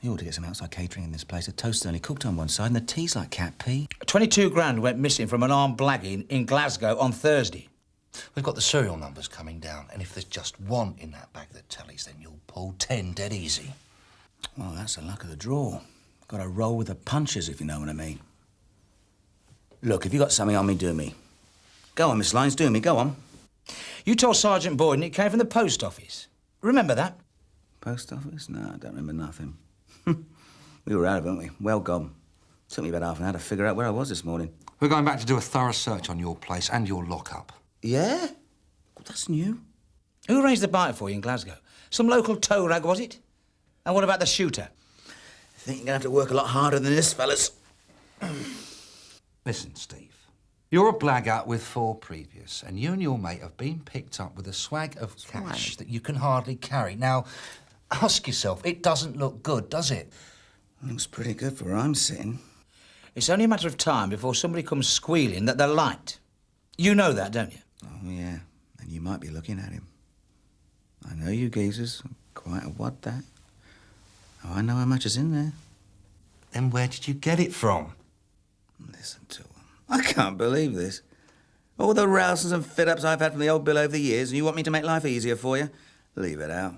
You ought to get some outside catering in this place. The toast's only cooked on one side and the tea's like cat pee. 22 grand went missing from an armed blagging in Glasgow on Thursday. We've got the serial numbers coming down, and if there's just one in that bag that tallies, then you'll pull 10 dead easy. Well, that's the luck of the draw. Got to roll with the punches, if you know what I mean. Look, if you got something on me, do me. Go on, Miss Lyons, do me, go on. You told Sergeant Boyden it came from the post office. Remember that? Post office? No, I don't remember nothing. We were out of it, weren't we? Well gone. Took me about half an hour to figure out where I was this morning. We're going back to do a thorough search on your place and your lockup. Yeah? Well, that's new. Who arranged the bite for you in Glasgow? Some local tow rag, was it? And what about the shooter? I think you're going to have to work a lot harder than this, fellas. Listen, Steve. You're a blackguard with 4 previous, and you and your mate have been picked up with a swag of cash that you can hardly carry. Now, ask yourself, it doesn't look good, does it? Looks pretty good for where I'm sitting. It's only a matter of time before somebody comes squealing that they're light. You know that, don't you? Oh, yeah. And you might be looking at him. I know you geezers. Quite a wad, that. Oh, I know how much is in there. Then where did you get it from? Listen to him. I can't believe this. All the rouses and fit-ups I've had from the old Bill over the years, and you want me to make life easier for you? Leave it out.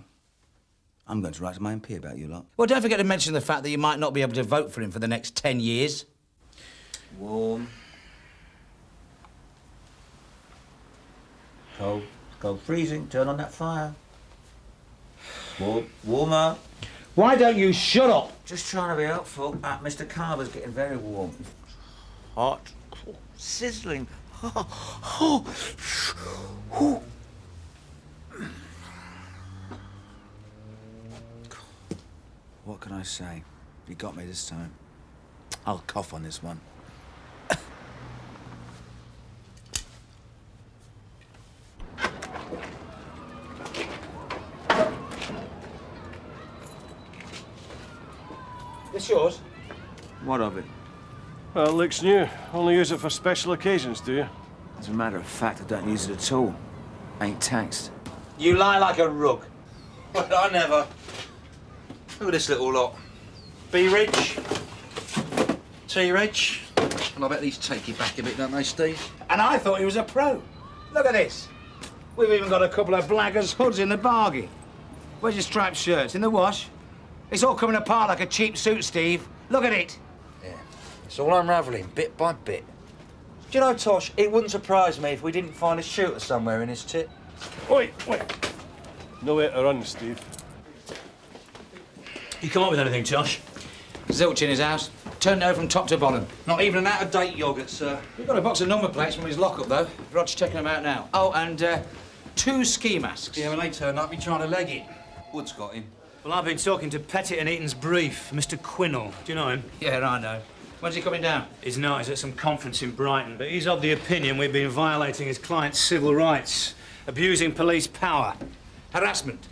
I'm going to write to my MP about you lot. Well, don't forget to mention the fact that you might not be able to vote for him for the next 10 years. Warm. Cold. Cold freezing. Turn on that fire. Warmer. Why don't you shut up? Just trying to be helpful. Mr. Carver's getting very warm. Hot. Sizzling. What can I say? You got me this time. I'll cough on this one. This yours? What of it? Well, it looks new. Only use it for special occasions, do you? As a matter of fact, I don't use it at all. Ain't taxed. You lie like a rug. Well, I never. Look at this little lot. Be rich. T rich. And I bet these take you back a bit, don't they, Steve? And I thought he was a pro. Look at this. We've even got a couple of blaggers' hoods in the bargain. Where's your striped shirts? In the wash? It's all coming apart like a cheap suit, Steve. Look at it. Yeah. It's all unravelling, bit by bit. Do you know, Tosh, it wouldn't surprise me if we didn't find a shooter somewhere in his tip. Wait. Nowhere to run, Steve. You come up with anything, Josh? Zilch in his house. Turned over from top to bottom. Not even an out-of-date yoghurt, sir. We've got a box of number plates from his lockup, though. Rod's checking them out now. Oh, and 2 ski masks. Yeah, when they turn up, you're trying to leg it. Wood's got him. Well, I've been talking to Pettit and Eaton's brief, Mr. Quinnell. Do you know him? Yeah, I know. When's he coming down? He's not. He's at some conference in Brighton, but he's of the opinion we've been violating his client's civil rights, abusing police power. Harassment.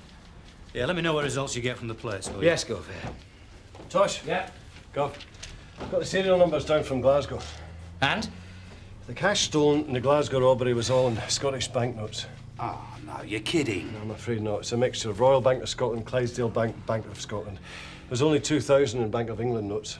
Yeah, let me know what results you get from the place, will you? Yes, go for it. Tosh? Yeah? Go. Got the serial numbers down from Glasgow. And? The cash stolen in the Glasgow robbery was all in Scottish banknotes. Oh, no, you're kidding. No, I'm afraid not. It's a mixture of Royal Bank of Scotland, Clydesdale Bank, Bank of Scotland. There's only 2,000 in Bank of England notes.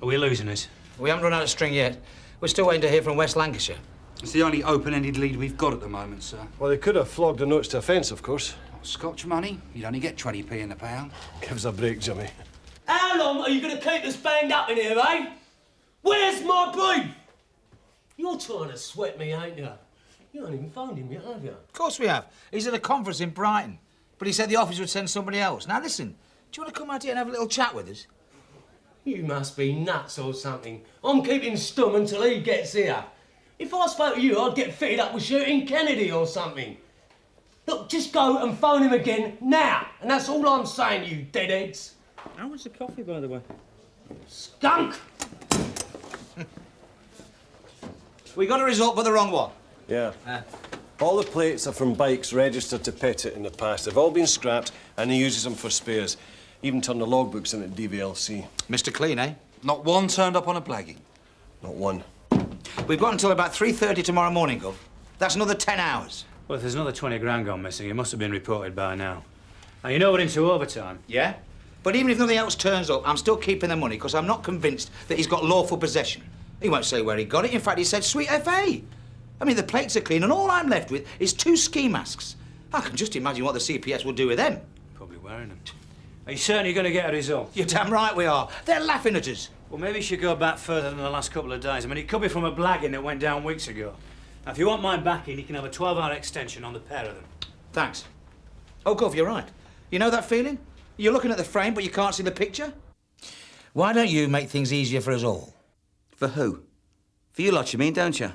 Are we losing it? We haven't run out of string yet. We're still waiting to hear from West Lancashire. It's the only open-ended lead we've got at the moment, sir. Well, they could have flogged the notes to offence, of course. Oh, Scotch money? You'd only get 20p in the pound. Give us a break, Jimmy. How long are you going to keep us banged up in here, eh? Where's my brief? You're trying to sweat me, ain't you? You haven't even phoned him yet, have you? Of course we have. He's at a conference in Brighton. But he said the office would send somebody else. Now, listen, do you want to come out here and have a little chat with us? You must be nuts or something. I'm keeping stum until he gets here. If I spoke to you, I'd get fitted up with shooting Kennedy or something. Look, just go and phone him again now. And that's all I'm saying, you deadheads. How much the coffee, by the way? Skunk! We got a result, but the wrong one. Yeah. All the plates are from bikes registered to Pettit in the past. They've all been scrapped, and he uses them for spares. Even turned the logbooks in at DVLC. Mr. Clean, eh? Not one turned up on a blagging. Not one. We've got until about 3:30 tomorrow morning, Gov. That's another 10 hours. Well, if there's another 20 grand gone missing, it must have been reported by now. Now, you know we're into overtime. Yeah? But even if nothing else turns up, I'm still keeping the money because I'm not convinced that he's got lawful possession. He won't say where he got it. In fact, he said sweet FA. I mean, the plates are clean, and all I'm left with is 2 ski masks. I can just imagine what the CPS will do with them. Probably wearing them. Are you certain you're going to get a result? You're damn right we are. They're laughing at us. Well, maybe you should go back further than the last couple of days. I mean, it could be from a blagging that went down weeks ago. Now, if you want mine backing, you can have a 12-hour extension on the pair of them. Thanks. Oh, Gov, you're right. You know that feeling? You're looking at the frame, but you can't see the picture? Why don't you make things easier for us all? For who? For you lot, you mean, don't you?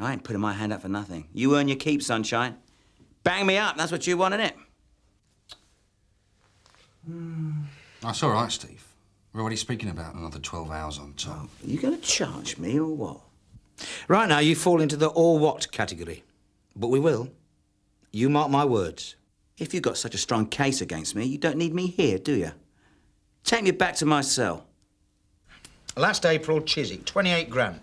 I ain't putting my hand up for nothing. You earn your keep, sunshine. Bang me up, that's what you want, innit? That's all right, Steve. We're already speaking about another 12 hours on top. Are you going to charge me or what? Right now, you fall into the or what category. But we will. You mark my words. If you've got such a strong case against me, you don't need me here, do you? Take me back to my cell. Last April, Chiswick, 28 grand.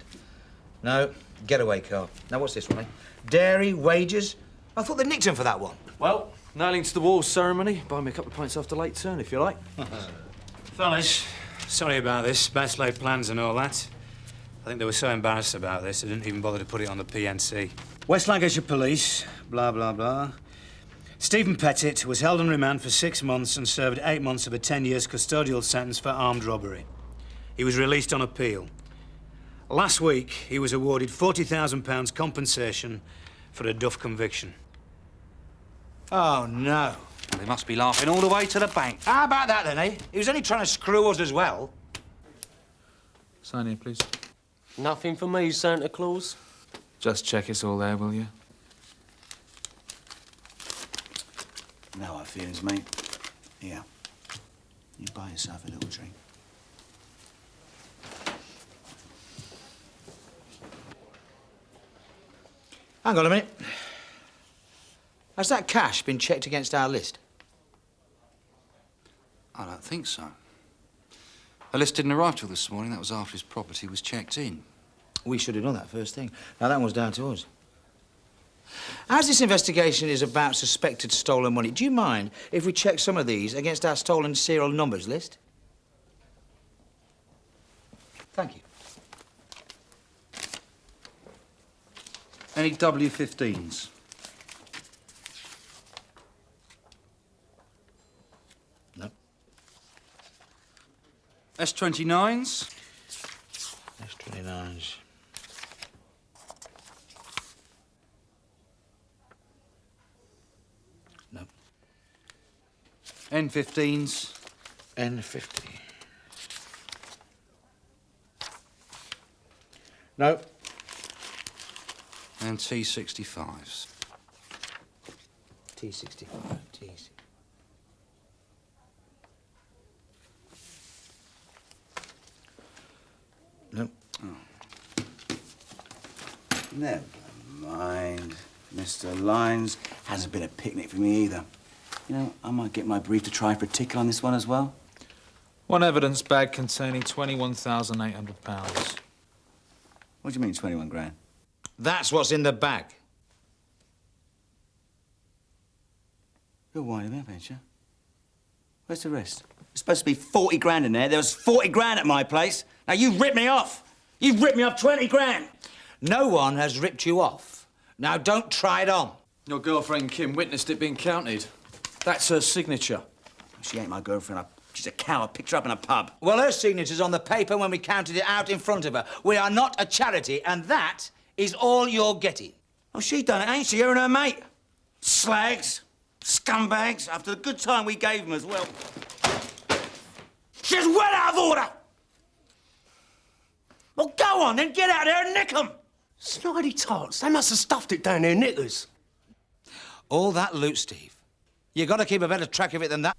No, getaway car. Now, what's this one, eh? Dairy, wages. I thought they nicked him for that one. Well, nailing to the wall ceremony. Buy me a couple of pints after late turn, if you like. Fellas, sorry about this. Best laid plans and all that. I think they were so embarrassed about this, they didn't even bother to put it on the PNC. West Lancashire Police, blah, blah, blah. Stephen Pettit was held on remand for 6 months and served 8 months of a 10 years custodial sentence for armed robbery. He was released on appeal. Last week, he was awarded £40,000 compensation for a duff conviction. Oh, no. Well, they must be laughing all the way to the bank. How about that, then, eh? He was only trying to screw us as well. Sign here, please. Nothing for me, Santa Claus. Just check it's all there, will you? No hard feelings, mate. Here. You buy yourself a little drink. Hang on a minute. Has that cash been checked against our list? I don't think so. The list didn't arrive till this morning. That was after his property was checked in. We should have done that first thing. Now, that one's down to us. As this investigation is about suspected stolen money, do you mind if we check some of these against our stolen serial numbers list? Thank you. Any W15s? No. S29s? S29s. No. N15s? N50. No. And T65s. T65, T6. No. Oh. Never mind. Mr. Lyons hasn't been a picnic for me either. You know, I might get my brief to try for a ticket on this one as well. One evidence bag containing £21,800. What do you mean, 21 grand? That's what's in the bag. You're winding me up, ain't you? Where's the rest? There's supposed to be 40 grand in there. There was 40 grand at my place. Now, you ripped me off. You ripped me off 20 grand. No one has ripped you off. Now, don't try it on. Your girlfriend Kim witnessed it being counted. That's her signature. She ain't my girlfriend. She's a cow. I picked her up in a pub. Well, her signature's on the paper when we counted it out in front of her. We are not a charity, and that is all you're getting. Oh, she done it, ain't she? Her and her mate. Slags. Scumbags. After the good time we gave them as well. She's well out of order! Well, go on, then. Get out there and nick them. Snidey tarts. They must have stuffed it down their knickers. All that loot, Steve. You got to keep a better track of it than that.